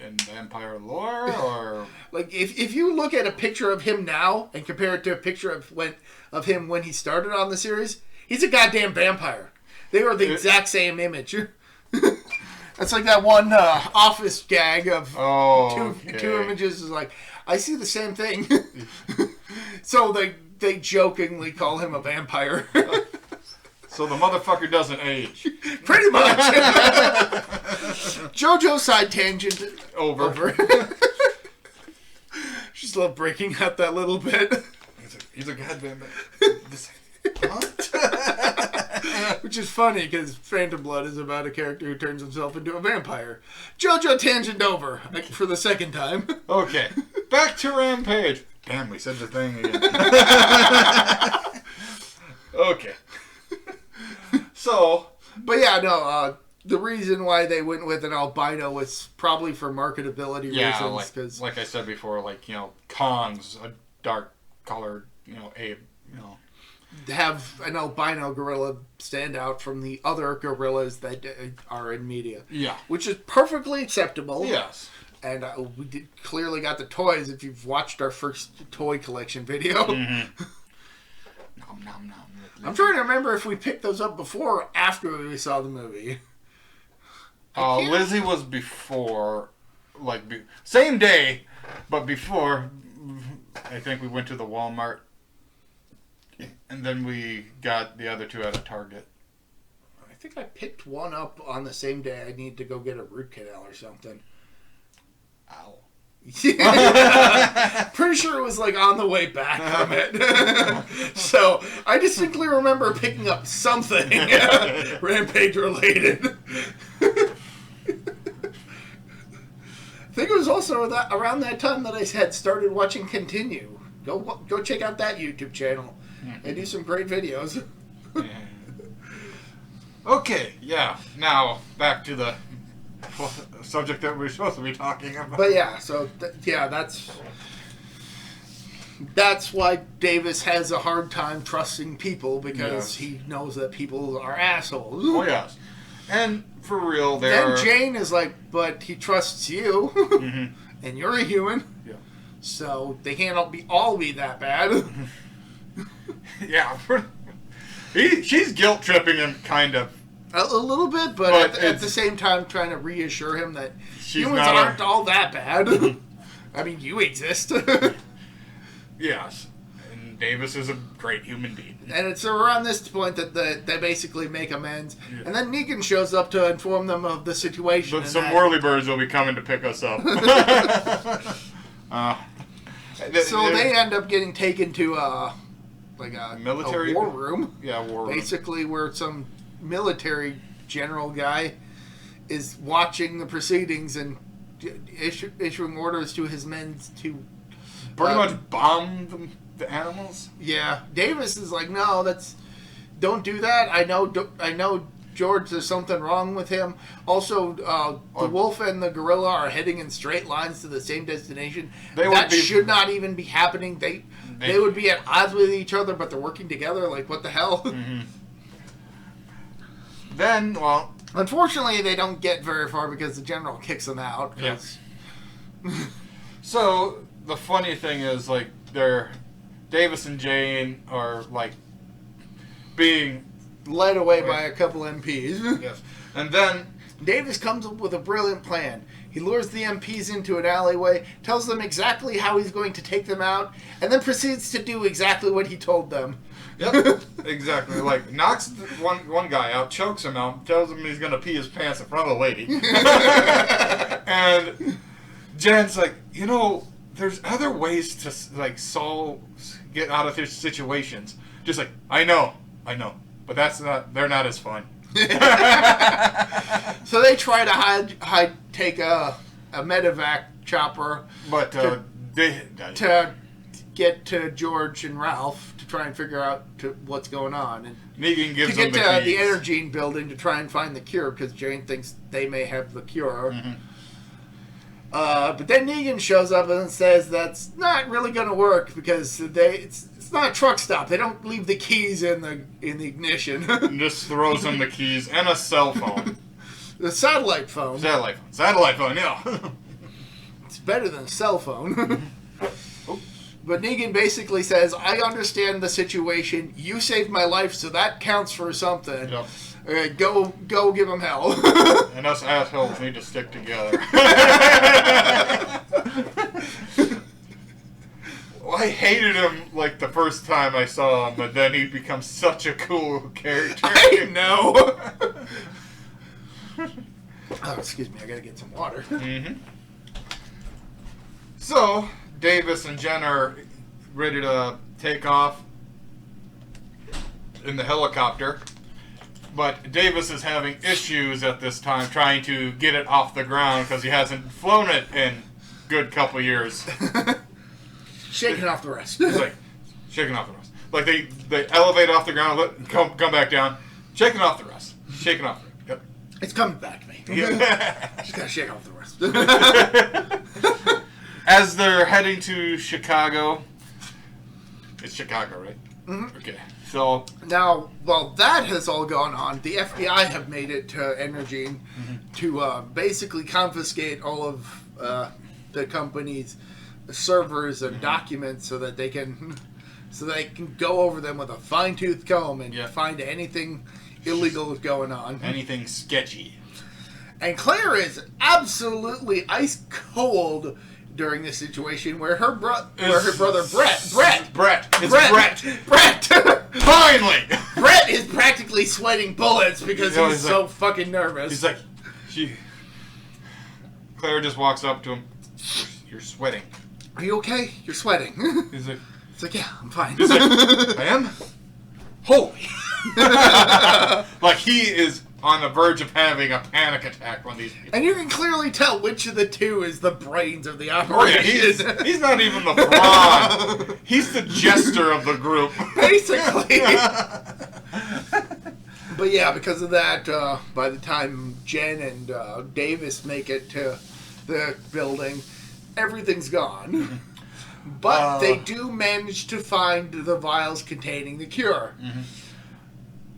Speaker 2: In vampire lore, or
Speaker 1: like if you look at a picture of him now and compare it to a picture of him when he started on the series, he's a goddamn vampire. They were the exact same image. That's like that one Office gag of two images is like, I see the same thing. So they jokingly call him a vampire.
Speaker 2: So the motherfucker doesn't age.
Speaker 1: Pretty much. JoJo side tangent. Over. Just love breaking out that little bit.
Speaker 2: He's a goddamn...
Speaker 1: Which is funny because Phantom Blood is about a character who turns himself into a vampire. JoJo tangent over for the second time.
Speaker 2: Okay. Back to Rampage. Damn, we said the thing again. Okay. So,
Speaker 1: but yeah, no, the reason why they went with an albino was probably for marketability reasons. Cause,
Speaker 2: like I said before, Kong's a dark colored, ape,
Speaker 1: have an albino gorilla stand out from the other gorillas that are in media.
Speaker 2: Yeah.
Speaker 1: Which is perfectly acceptable.
Speaker 2: Yes.
Speaker 1: And we clearly got the toys if you've watched our first toy collection video.
Speaker 2: Mm-hmm. Nom, nom, nom.
Speaker 1: I'm trying to remember if we picked those up before or after we saw the movie.
Speaker 2: Lizzie was before, same day, but before. I think we went to the Walmart, and then we got the other two at a Target.
Speaker 1: I think I picked one up on the same day I need to go get a root canal or something.
Speaker 2: Ow.
Speaker 1: Pretty sure it was on the way back from it. So I distinctly remember picking up something Rampage related. I think it was also around that time that I had started watching Continue. Go check out that YouTube channel. They do some great videos.
Speaker 2: Okay, yeah. Now back to the subject that we're supposed to be talking about.
Speaker 1: But yeah, so that's why Davis has a hard time trusting people, because he knows that people are assholes.
Speaker 2: Oh yes, and for real,
Speaker 1: then Jane is like, but he trusts you, and you're a human.
Speaker 2: Yeah.
Speaker 1: So they can't all be that bad.
Speaker 2: Yeah. She's guilt tripping him, kind of.
Speaker 1: A little bit, but at the same time trying to reassure him that humans aren't all that bad. I mean, you exist.
Speaker 2: Yes. And Davis is a great human being.
Speaker 1: And it's around this point that they basically make amends. Yeah. And then Negan shows up to inform them of the situation.
Speaker 2: But some whirlybirds will be coming to pick us up.
Speaker 1: So they end up getting taken to a
Speaker 2: military
Speaker 1: war room.
Speaker 2: Yeah, war room.
Speaker 1: Basically, where some military general guy is watching the proceedings and issuing orders to his men to
Speaker 2: pretty much bomb the animals.
Speaker 1: Yeah, Davis is like, no, don't do that. I know, George. There's something wrong with him. Also, the wolf and the gorilla are heading in straight lines to the same destination. That should not even be happening. They would be at odds with each other, but they're working together. Like, what the hell?
Speaker 2: Mm-hmm. Then, well,
Speaker 1: unfortunately, they don't get very far because the general kicks them out.
Speaker 2: Yes. So the funny thing is, like, Davis and Jane are like being
Speaker 1: led away by a couple MPs.
Speaker 2: Yes. And then
Speaker 1: Davis comes up with a brilliant plan. He lures the MPs into an alleyway, tells them exactly how he's going to take them out, and then proceeds to do exactly what he told them.
Speaker 2: Yep, exactly. Like, knocks one guy out, chokes him out, tells him he's going to pee his pants in front of a lady. And Jen's like, there's other ways to, like, get out of these situations. Just like, I know, but they're not as fun.
Speaker 1: So they try to take a medevac chopper,
Speaker 2: but
Speaker 1: to get to George and Ralph to try and figure out what's going on, and
Speaker 2: Negan gives
Speaker 1: them
Speaker 2: the keys.
Speaker 1: The Energene building to try and find the cure because Jane thinks they may have the cure.
Speaker 2: Mm-hmm.
Speaker 1: But then Negan shows up and says that's not really going to work because it's not a truck stop. They don't leave the keys in the ignition.
Speaker 2: And just throws them the keys and a cell phone.
Speaker 1: The satellite phone.
Speaker 2: Satellite phone, yeah.
Speaker 1: It's better than a cell phone. But Negan basically says, I understand the situation. You saved my life, so that counts for something. Yep. Go give him hell.
Speaker 2: And us assholes need to stick together. Well, I hated him, like, the first time I saw him, but then he becomes such a cool character.
Speaker 1: I know. Oh, excuse me, I gotta get some water.
Speaker 2: Mm-hmm. So, Davis and Jen are ready to take off in the helicopter, but Davis is having issues at this time trying to get it off the ground because he hasn't flown it in a good couple years.
Speaker 1: Shaking off the rest.
Speaker 2: He's like, shaking off the rest. Like, they elevate off the ground, come back down, shaking off the rest. Shaking off the rest. Yep.
Speaker 1: It's coming back to me. Just gotta shake off the rest.
Speaker 2: As they're heading to Chicago, it's Chicago, right?
Speaker 1: Mm-hmm.
Speaker 2: Okay, so
Speaker 1: now, while that has all gone on, the FBI have made it to Energene to basically confiscate all of the company's servers and documents so they can go over them with a fine-tooth comb and find anything illegal going on.
Speaker 2: Anything sketchy.
Speaker 1: And Claire is absolutely ice cold during this situation where her brother Brett.
Speaker 2: Finally!
Speaker 1: Brett is practically sweating bullets because he's so fucking nervous.
Speaker 2: He's like, Claire just walks up to him. You're sweating.
Speaker 1: Are you okay? You're sweating.
Speaker 2: He's like,
Speaker 1: yeah, I'm fine.
Speaker 2: He's like, I am? Holy. Like, he is on the verge of having a panic attack on these people.
Speaker 1: And you can clearly tell which of the two is the brains of the operation.
Speaker 2: Oh, yeah, he's not even the brawn. He's the jester of the group.
Speaker 1: Basically. But yeah, because of that, by the time Jen and Davis make it to the building, everything's gone. But they do manage to find the vials containing the cure. Mm-hmm.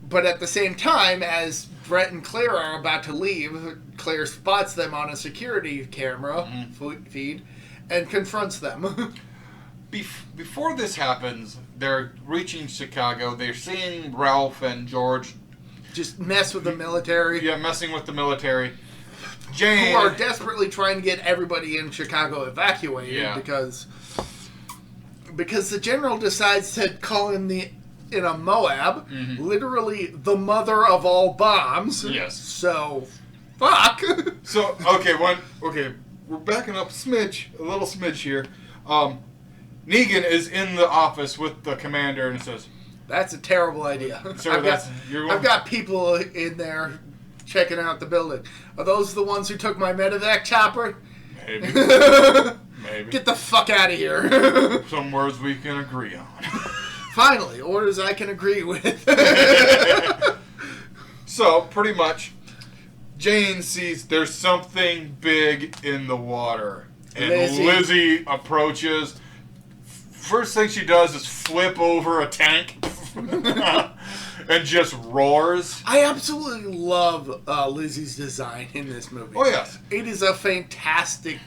Speaker 1: But at the same time, as Brett and Claire are about to leave, Claire spots them on a security camera feed and confronts them.
Speaker 2: Before this happens, they're reaching Chicago. They're seeing Ralph and George
Speaker 1: just mess with the military.
Speaker 2: Yeah, messing with the military. Jane,
Speaker 1: who are desperately trying to get everybody in Chicago evacuated because the general decides to call in the in a Moab, literally the mother of all bombs.
Speaker 2: Yes.
Speaker 1: So, fuck.
Speaker 2: So, we're backing up a little smidge here. Negan is in the office with the commander and says,
Speaker 1: "That's a terrible idea.
Speaker 2: Sir,
Speaker 1: I've got people in there checking out the building. Are those the ones who took my medevac chopper?
Speaker 2: Maybe. Maybe.
Speaker 1: Get the fuck out of here."
Speaker 2: Some words we can agree on.
Speaker 1: Finally, orders I can agree with.
Speaker 2: So, pretty much, Jane sees there's something big in the water. And Lizzie approaches. First thing she does is flip over a tank. And just roars.
Speaker 1: I absolutely love Lizzie's design in this movie.
Speaker 2: Oh, yes.
Speaker 1: It is a fantastically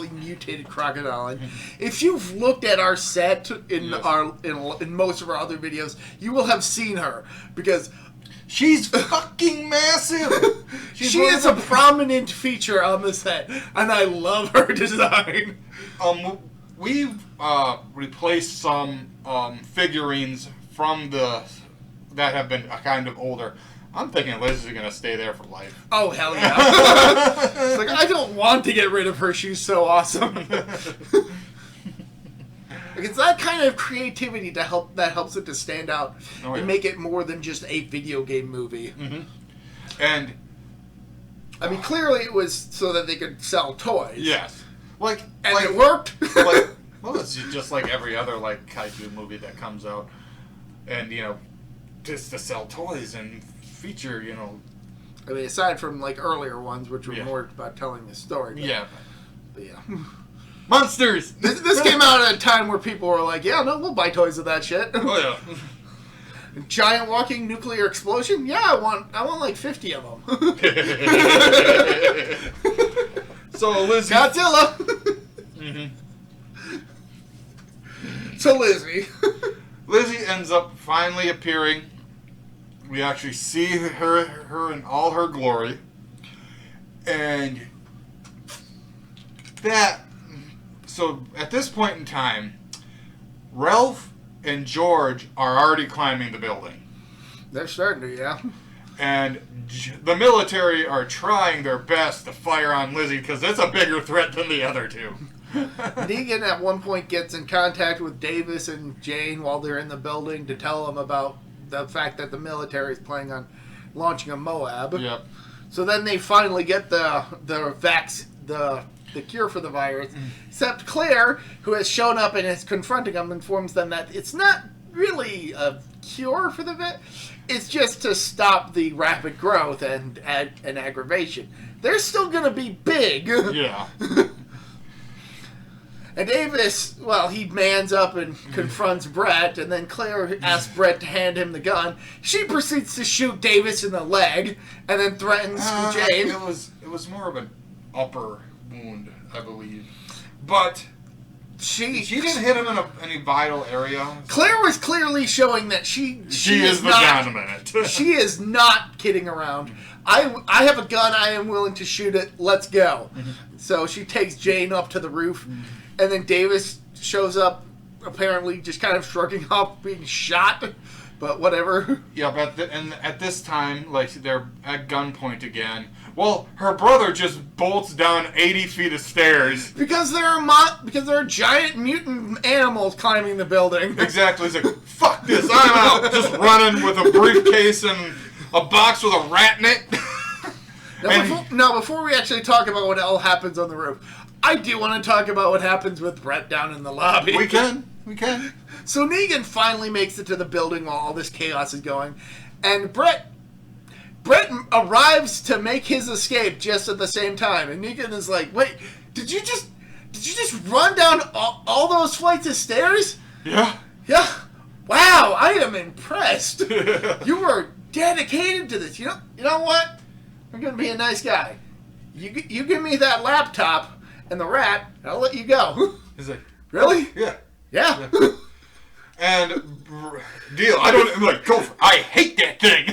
Speaker 1: mutated crocodile. And if you've looked at our set in most of our other videos, you will have seen her because
Speaker 2: she's fucking massive.
Speaker 1: She is a prominent feature on the set, and I love her design.
Speaker 2: We've replaced some figurines from that have been kind of older. I'm thinking Liz is going to stay there for life.
Speaker 1: Oh, hell yeah. It's like, I don't want to get rid of her. She's so awesome. It's that kind of creativity that helps it to stand out and make it more than just a video game movie.
Speaker 2: Mm-hmm. And
Speaker 1: I mean, clearly it was so that they could sell toys.
Speaker 2: Yes.
Speaker 1: And it worked.
Speaker 2: Well, it's just like every other kaiju movie that comes out. And, just to sell toys and feature,
Speaker 1: I mean, aside from earlier ones, which were more about telling the story. But yeah.
Speaker 2: Monsters!
Speaker 1: This came out at a time where people were like, yeah, no, we'll buy toys of that shit.
Speaker 2: Oh, yeah.
Speaker 1: Giant walking nuclear explosion? Yeah, I want 50 of them.
Speaker 2: So Lizzie...
Speaker 1: Godzilla!
Speaker 2: Mm-hmm.
Speaker 1: So Lizzie
Speaker 2: ends up finally appearing. We actually see her in all her glory. And so at this point in time, Ralph and George are already climbing the building.
Speaker 1: They're starting to, yeah.
Speaker 2: And the military are trying their best to fire on Lizzie because it's a bigger threat than the other two.
Speaker 1: Negan at one point gets in contact with Davis and Jane while they're in the building to tell them about the fact that the military is planning on launching a Moab.
Speaker 2: Yep.
Speaker 1: So then they finally get the cure for the virus. Except Claire, who has shown up and is confronting them, informs them that it's not really a cure for the vet. It's just to stop the rapid growth and aggravation. They're still going to be big.
Speaker 2: Yeah.
Speaker 1: And Davis, he mans up and confronts Brett, and then Claire asks Brett to hand him the gun. She proceeds to shoot Davis in the leg, and then threatens Jane.
Speaker 2: It was more of an upper wound, I believe. But she didn't hit him in any vital area.
Speaker 1: Claire was clearly showing that she
Speaker 2: is the dominant.
Speaker 1: She is not kidding around. I have a gun. I am willing to shoot it. Let's go. So she takes Jane up to the roof. And then Davis shows up, apparently just kind of shrugging off being shot, but whatever. Yeah,
Speaker 2: and at this time, they're at gunpoint again. Well, her brother just bolts down 80 feet of stairs.
Speaker 1: Because there are giant mutant animals climbing the building.
Speaker 2: Exactly. He's like, fuck this, I'm out. Just running with a briefcase and a box with a rat in it.
Speaker 1: Before we actually talk about what all happens on the roof, I do want to talk about what happens with Brett down in the lobby.
Speaker 2: We can.
Speaker 1: So Negan finally makes it to the building while all this chaos is going. And Brett arrives to make his escape just at the same time. And Negan is like, wait, did you just run down all those flights of stairs?
Speaker 2: Yeah.
Speaker 1: Yeah. Wow, I am impressed. You were dedicated to this. You know what? I'm going to be a nice guy. You give me that laptop and the rat, I'll let you go.
Speaker 2: He's like,
Speaker 1: really?
Speaker 2: Yeah.
Speaker 1: Yeah.
Speaker 2: And deal. I'm like, go for it. I hate that thing.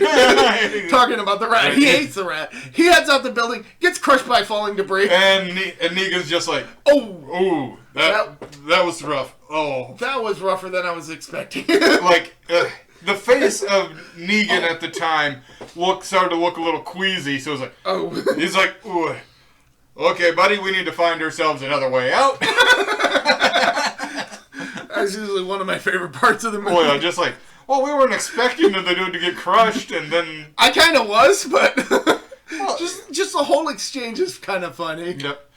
Speaker 1: Talking about the rat. He hates the rat. He heads out the building, gets crushed by falling debris.
Speaker 2: And Negan's just like, oh, that was rough. Oh.
Speaker 1: That was rougher than I was expecting.
Speaker 2: Like, the face of Negan at the time started to look a little queasy, so he's like, ooh. Okay, buddy, we need to find ourselves another way out.
Speaker 1: That's usually one of my favorite parts of the movie.
Speaker 2: Oh, yeah, just like, well, we weren't expecting the dude to get crushed, and then...
Speaker 1: I kind of was, but just the whole exchange is kind of funny.
Speaker 2: Yep.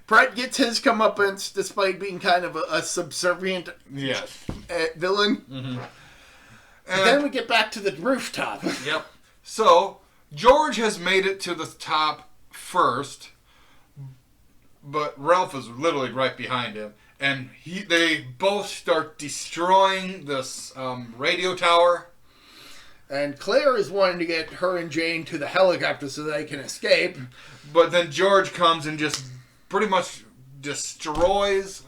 Speaker 1: Brett gets his comeuppance despite being kind of a subservient villain. Mm-hmm. And then we get back to the rooftop.
Speaker 2: Yep. So, George has made it to the top first, but Ralph is literally right behind him. And they both start destroying this radio tower.
Speaker 1: And Claire is wanting to get her and Jane to the helicopter so they can escape.
Speaker 2: But then George comes and just pretty much destroys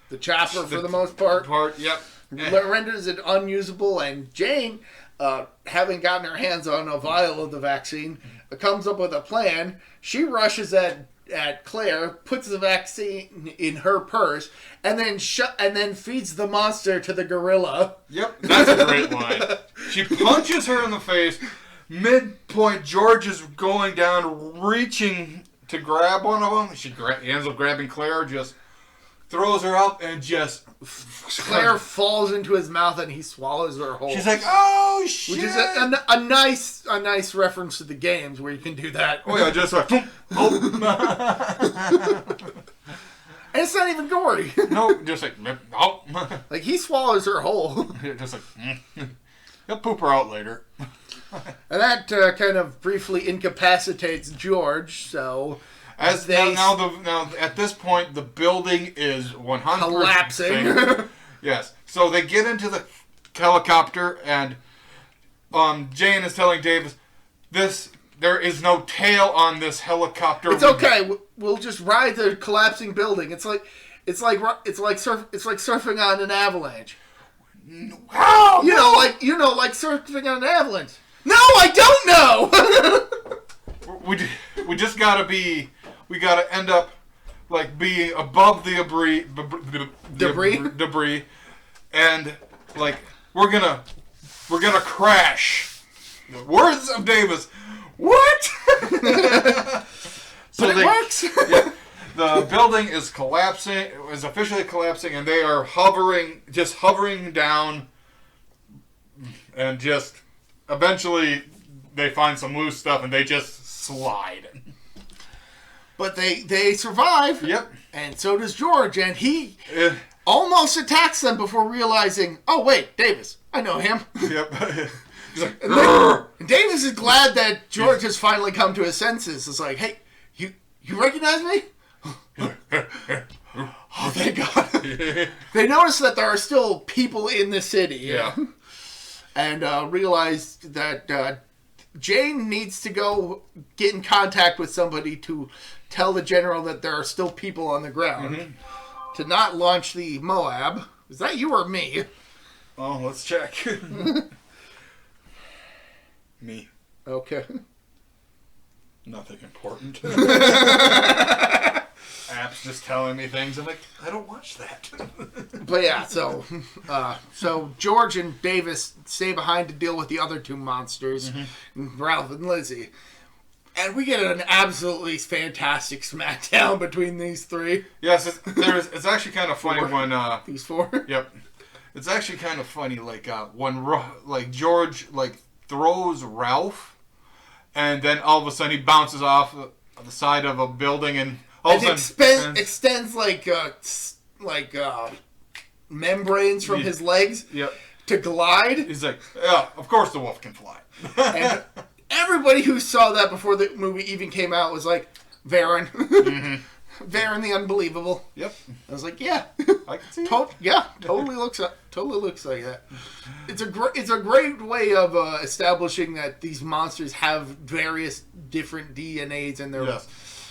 Speaker 1: the chopper for the most part.
Speaker 2: Yep.
Speaker 1: Renders it unusable. And Jane, having gotten her hands on a vial of the vaccine, comes up with a plan. She rushes at Claire, puts the vaccine in her purse, and then feeds the monster to the gorilla.
Speaker 2: Yep, that's a great line. She punches her in the face. Midpoint, George is going down, reaching to grab one of them. He ends up grabbing Claire, just throws her up, and just...
Speaker 1: Claire falls into his mouth, and he swallows her whole.
Speaker 2: She's like, oh, shit!
Speaker 1: Which is a nice reference to the games where you can do that.
Speaker 2: Oh, yeah, just like...
Speaker 1: And it's not even gory.
Speaker 2: No, just like... Oh.
Speaker 1: Like, he swallows her whole.
Speaker 2: Just like... He'll poop her out later.
Speaker 1: And that kind of briefly incapacitates George, so...
Speaker 2: Now, at this point, the building is 100%
Speaker 1: collapsing.
Speaker 2: Yes. So they get into the helicopter, and Jane is telling Davis, there is no tail on this helicopter.
Speaker 1: It's okay. We'll just ride the collapsing building. It's like surfing on an avalanche.
Speaker 2: How?
Speaker 1: You know, like surfing on an avalanche. No, I don't know.
Speaker 2: We just gotta be. We gotta end up like being above the debris, and like we're gonna crash. Words of Davis. What?
Speaker 1: So it works.
Speaker 2: Yeah, the building is collapsing. Is officially collapsing, and they are hovering down, and just eventually they find some loose stuff, and they just slide.
Speaker 1: But they survive.
Speaker 2: Yep.
Speaker 1: And so does George, and he almost attacks them before realizing, oh wait, Davis, I know him.
Speaker 2: Yep. He's like,
Speaker 1: and Davis is glad that George has finally come to his senses. It's like, hey, you recognize me? Oh, thank God. They notice that there are still people in the city.
Speaker 2: Yeah.
Speaker 1: And realize that Jane needs to go get in contact with somebody to tell the general that there are still people on the ground. To not launch the Moab. Is that you or me?
Speaker 2: Oh, let's check. Me.
Speaker 1: Okay.
Speaker 2: Nothing important. App's just telling me things. I'm like, I don't watch that.
Speaker 1: But yeah, so George and Davis stay behind to deal with the other two monsters, Ralph and Lizzie. And we get an absolutely fantastic smackdown between these three.
Speaker 2: Yes, it's actually kind of funny when...
Speaker 1: these four?
Speaker 2: Yep. It's actually kind of funny, when George, throws Ralph, and then all of a sudden he bounces off the side of a building, and all of a sudden...
Speaker 1: extends membranes from his legs to glide.
Speaker 2: He's like, yeah, of course the wolf can fly.
Speaker 1: And everybody who saw that before the movie even came out was like, Varen. Varen the Unbelievable.
Speaker 2: Yep.
Speaker 1: I was like, yeah.
Speaker 2: I can see it.
Speaker 1: Totally looks like that. It's a great way of establishing that these monsters have various different DNAs in their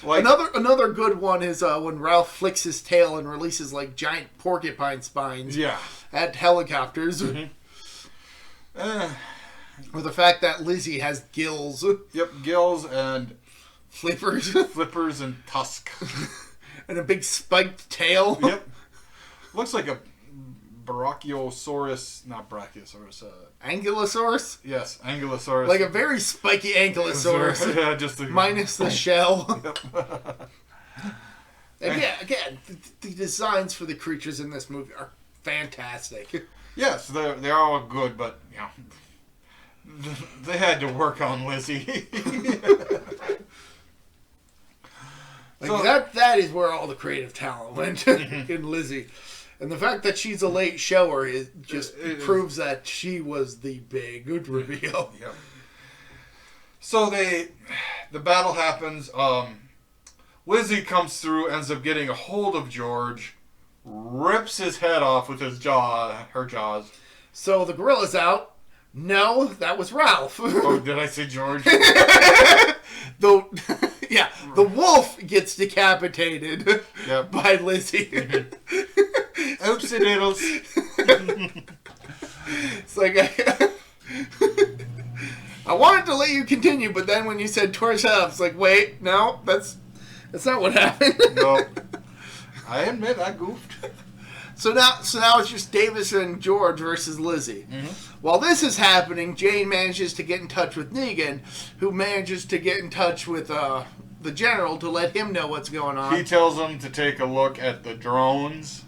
Speaker 2: Like,
Speaker 1: another good one is when Ralph flicks his tail and releases like giant porcupine spines.
Speaker 2: Yeah.
Speaker 1: At helicopters. Or the fact that Lizzie has gills.
Speaker 2: Yep, gills and
Speaker 1: flippers.
Speaker 2: Flippers and tusk.
Speaker 1: And a big spiked tail.
Speaker 2: Yep. Looks like a Brachiosaurus, not Brachiosaurus.
Speaker 1: Ankylosaurus?
Speaker 2: Yes, Ankylosaurus.
Speaker 1: Like a very spiky Ankylosaurus.
Speaker 2: Yeah, just
Speaker 1: minus the shell.
Speaker 2: Yep.
Speaker 1: And yeah, again, the designs for the creatures in this movie are fantastic.
Speaker 2: Yes, they're all good, but you know, they had to work on Lizzie.
Speaker 1: So, that is where all the creative talent went in Lizzie. And the fact that she's a late shower proves that she was the big reveal.
Speaker 2: Yeah. So the battle happens. Lizzie comes through, ends up getting a hold of George, rips his head off with her jaws.
Speaker 1: So the gorilla's out. No, that was Ralph.
Speaker 2: Oh, did I say George?
Speaker 1: The wolf gets decapitated by Lizzie.
Speaker 2: Oopsie doodles.
Speaker 1: It's like I wanted to let you continue, but then when you said torch head off, it's like, wait, no, that's not what happened.
Speaker 2: No, I admit I goofed.
Speaker 1: So now it's just Davis and George versus Lizzie.
Speaker 2: Mm-hmm.
Speaker 1: While this is happening, Jane manages to get in touch with Negan, who manages to get in touch with the general to let him know what's going on.
Speaker 2: He tells him to take a look at the drones.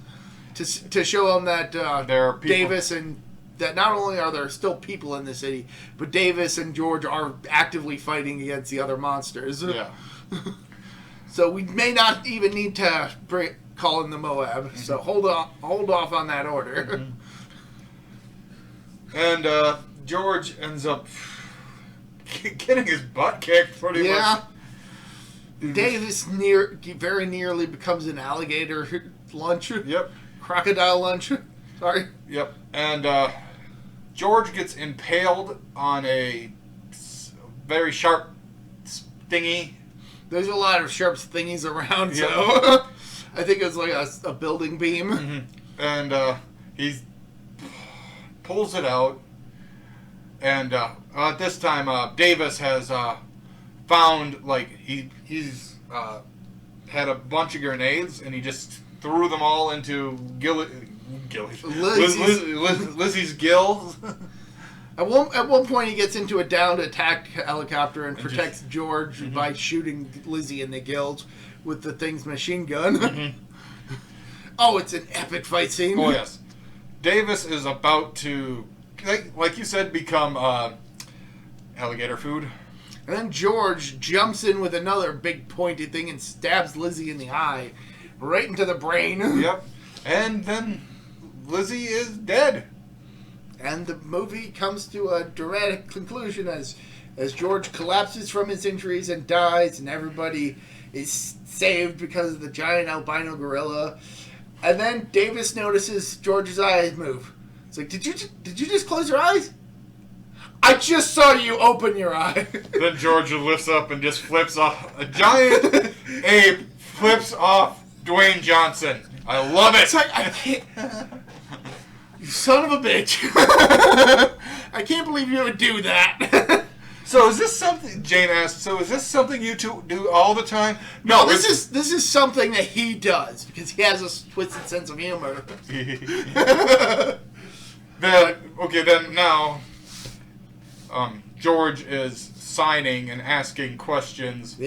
Speaker 1: To show him that
Speaker 2: there are people.
Speaker 1: Davis and that not only are there still people in the city, but Davis and George are actively fighting against the other monsters.
Speaker 2: Yeah.
Speaker 1: So we may not even need to call in the Moab. Mm-hmm. So hold off on that order.
Speaker 2: Mm-hmm. And George ends up getting his butt kicked pretty much.
Speaker 1: Davis very nearly becomes an alligator lunch.
Speaker 2: Yep.
Speaker 1: Crocodile lunch. Sorry.
Speaker 2: Yep. And George gets impaled on a very sharp thingy.
Speaker 1: There's a lot of sharp thingies around, so I think it's like a building beam.
Speaker 2: Mm-hmm. And he pulls it out. And at this time, Davis has found, like, he's had a bunch of grenades, and he just threw them all into Lizzie's gills.
Speaker 1: At one point, he gets into a downed attack helicopter and protects George by shooting Lizzie in the gills with the thing's machine gun. Mm-hmm. Oh, it's an epic fight scene.
Speaker 2: Oh, yes. Davis is about to, like you said, become alligator food.
Speaker 1: And then George jumps in with another big pointed thing and stabs Lizzie in the eye, right into the brain.
Speaker 2: Yep. And then Lizzie is dead.
Speaker 1: And the movie comes to a dramatic conclusion as George collapses from his injuries and dies, and everybody is saved because of the giant albino gorilla. And then Davis notices George's eyes move. It's like, did you just close your eyes? I just saw you open your eye.
Speaker 2: Then George lifts up and just flips off. A giant ape flips off Dwayne Johnson. I love it.
Speaker 1: It's like, I can't... You son of a bitch. I can't believe you would do that.
Speaker 2: So is this something, Jane asked, so is this something you two do all the time?
Speaker 1: No, this is something that he does because he has a twisted sense of humor.
Speaker 2: Then now George is signing and asking questions.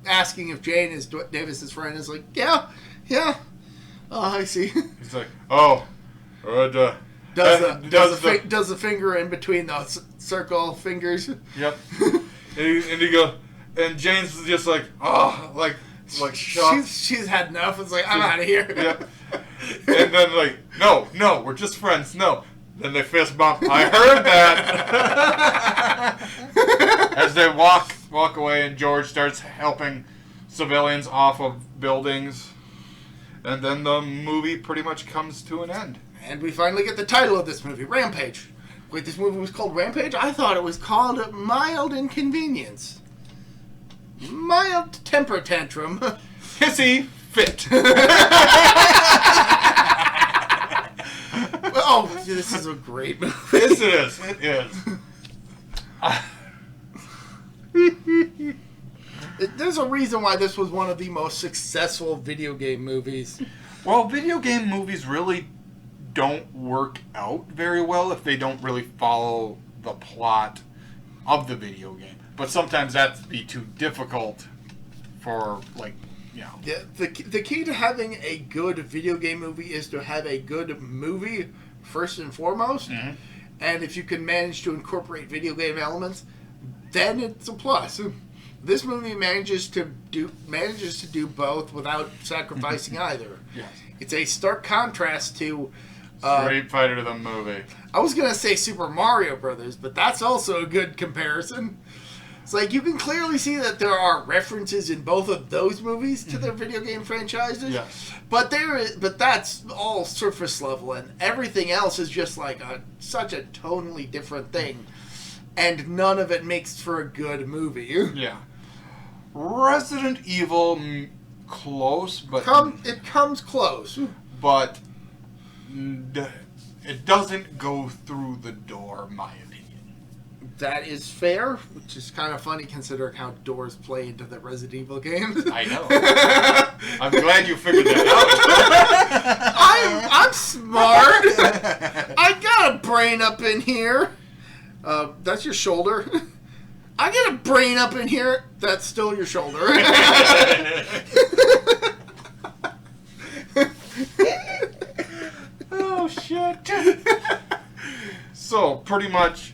Speaker 1: Asking if Jane is Davis's friend is like, yeah. Oh, I see.
Speaker 2: He's like, oh,
Speaker 1: does the finger in between those circle fingers?
Speaker 2: Yep. and he goes, and Jane's just like, oh, like shocked.
Speaker 1: She's had enough. It's like, I'm out of here.
Speaker 2: Yep. And then like, no, we're just friends. No. Then they fist bump. I heard that. As they walk away, and George starts helping civilians off of buildings. And then the movie pretty much comes to an end.
Speaker 1: And we finally get the title of this movie, Rampage. Wait, this movie was called Rampage? I thought it was called Mild Inconvenience. mild temper tantrum.
Speaker 2: Hissy fit.
Speaker 1: Oh, this is a great movie.
Speaker 2: This is. It is.
Speaker 1: There's a reason why this was one of the most successful video game movies.
Speaker 2: Well, video game movies really don't work out very well if they don't really follow the plot of the video game. But sometimes that'd be too difficult for, like, you know.
Speaker 1: Yeah, the key to having a good video game movie is to have a good movie first and foremost.
Speaker 2: Mm-hmm.
Speaker 1: And if you can manage to incorporate video game elements, then it's a plus. This movie manages to do both without sacrificing either.
Speaker 2: Yes.
Speaker 1: It's a stark contrast to
Speaker 2: Street Fighter the movie.
Speaker 1: I was gonna say Super Mario Brothers, but that's also a good comparison. It's like you can clearly see that there are references in both of those movies to their video game franchises.
Speaker 2: Yes.
Speaker 1: But that's all surface level, and everything else is just like such a tonally different thing, and none of it makes for a good movie.
Speaker 2: Yeah. Resident Evil, close, but
Speaker 1: it comes close,
Speaker 2: but it doesn't go through the door, in my opinion.
Speaker 1: That is fair, which is kind of funny considering how doors play into the Resident Evil games.
Speaker 2: I know. I'm glad you figured that
Speaker 1: out. I'm smart. I got a brain up in here. That's your shoulder. I got a brain up in here. That's still your shoulder.
Speaker 2: Oh, shit. So, pretty much,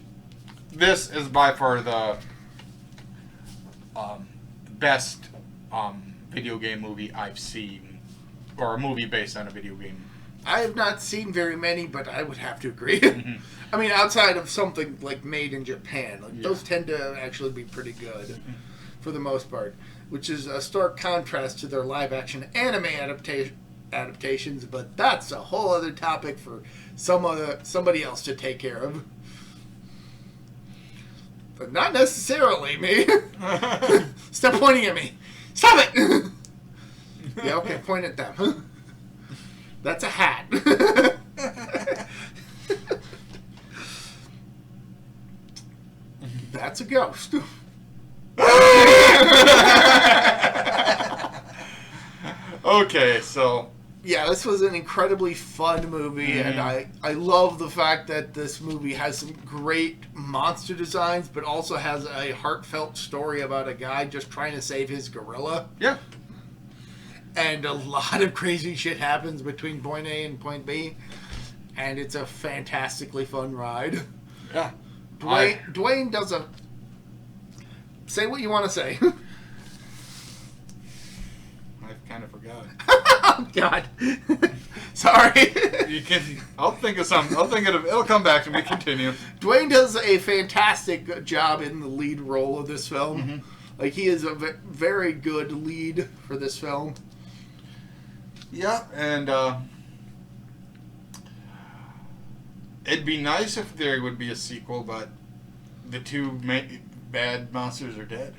Speaker 2: this is by far the best video game movie I've seen, or a movie based on a video game.
Speaker 1: I have not seen very many, but I would have to agree.
Speaker 2: Mm-hmm.
Speaker 1: I mean, outside of something like made in Japan, those tend to actually be pretty good for the most part, which is a stark contrast to their live-action anime adaptations. But that's a whole other topic for somebody else to take care of. But not necessarily me. Stop pointing at me. Stop it! Yeah, okay, point at them. That's a hat. That's a ghost.
Speaker 2: Okay, so...
Speaker 1: Yeah, this was an incredibly fun movie, and I love the fact that this movie has some great monster designs, but also has a heartfelt story about a guy just trying to save his gorilla.
Speaker 2: Yeah.
Speaker 1: And a lot of crazy shit happens between point A and point B, and it's a fantastically fun ride.
Speaker 2: Yeah.
Speaker 1: Dwayne does a... Say what you want to say.
Speaker 2: I kind of forgot.
Speaker 1: Oh, God. Sorry.
Speaker 2: You can. I'll think of something. It'll come back to me. Continue.
Speaker 1: Dwayne does a fantastic job in the lead role of this film. Mm-hmm. Like, he is a very good lead for this film.
Speaker 2: Yeah, and it'd be nice if there would be a sequel, but the two bad monsters are dead.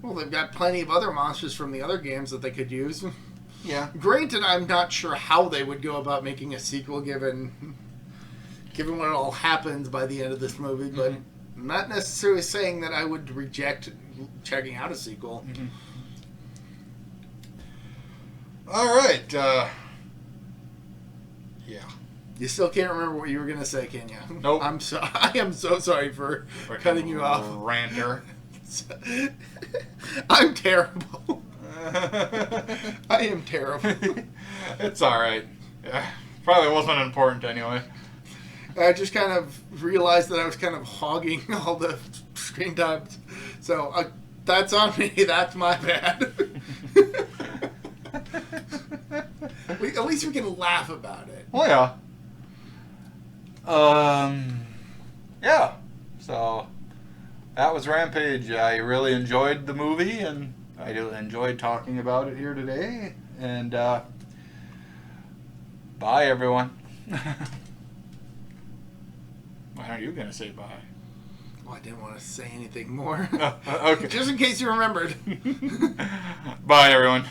Speaker 1: Well, they've got plenty of other monsters from the other games that they could use.
Speaker 2: Yeah.
Speaker 1: Granted, I'm not sure how they would go about making a sequel given what all happens by the end of this movie, but I'm not necessarily saying that I would reject checking out a sequel.
Speaker 2: Mm-hmm. All right. Yeah.
Speaker 1: You still can't remember what you were going to say, can you?
Speaker 2: Nope.
Speaker 1: I am so sorry for cutting you off.
Speaker 2: Ranter.
Speaker 1: I'm terrible. I am terrible.
Speaker 2: It's all right. Yeah, probably wasn't important anyway.
Speaker 1: I just kind of realized that I was kind of hogging all the screen time. So that's on me. That's my bad. At least we can laugh about it.
Speaker 2: Oh, yeah. Yeah. So, that was Rampage. I really enjoyed the movie, and I enjoyed talking about it here today. And, bye, everyone. Why aren't you going to say bye?
Speaker 1: Well, I didn't want to say anything more.
Speaker 2: Okay.
Speaker 1: Just in case you remembered.
Speaker 2: Bye, everyone.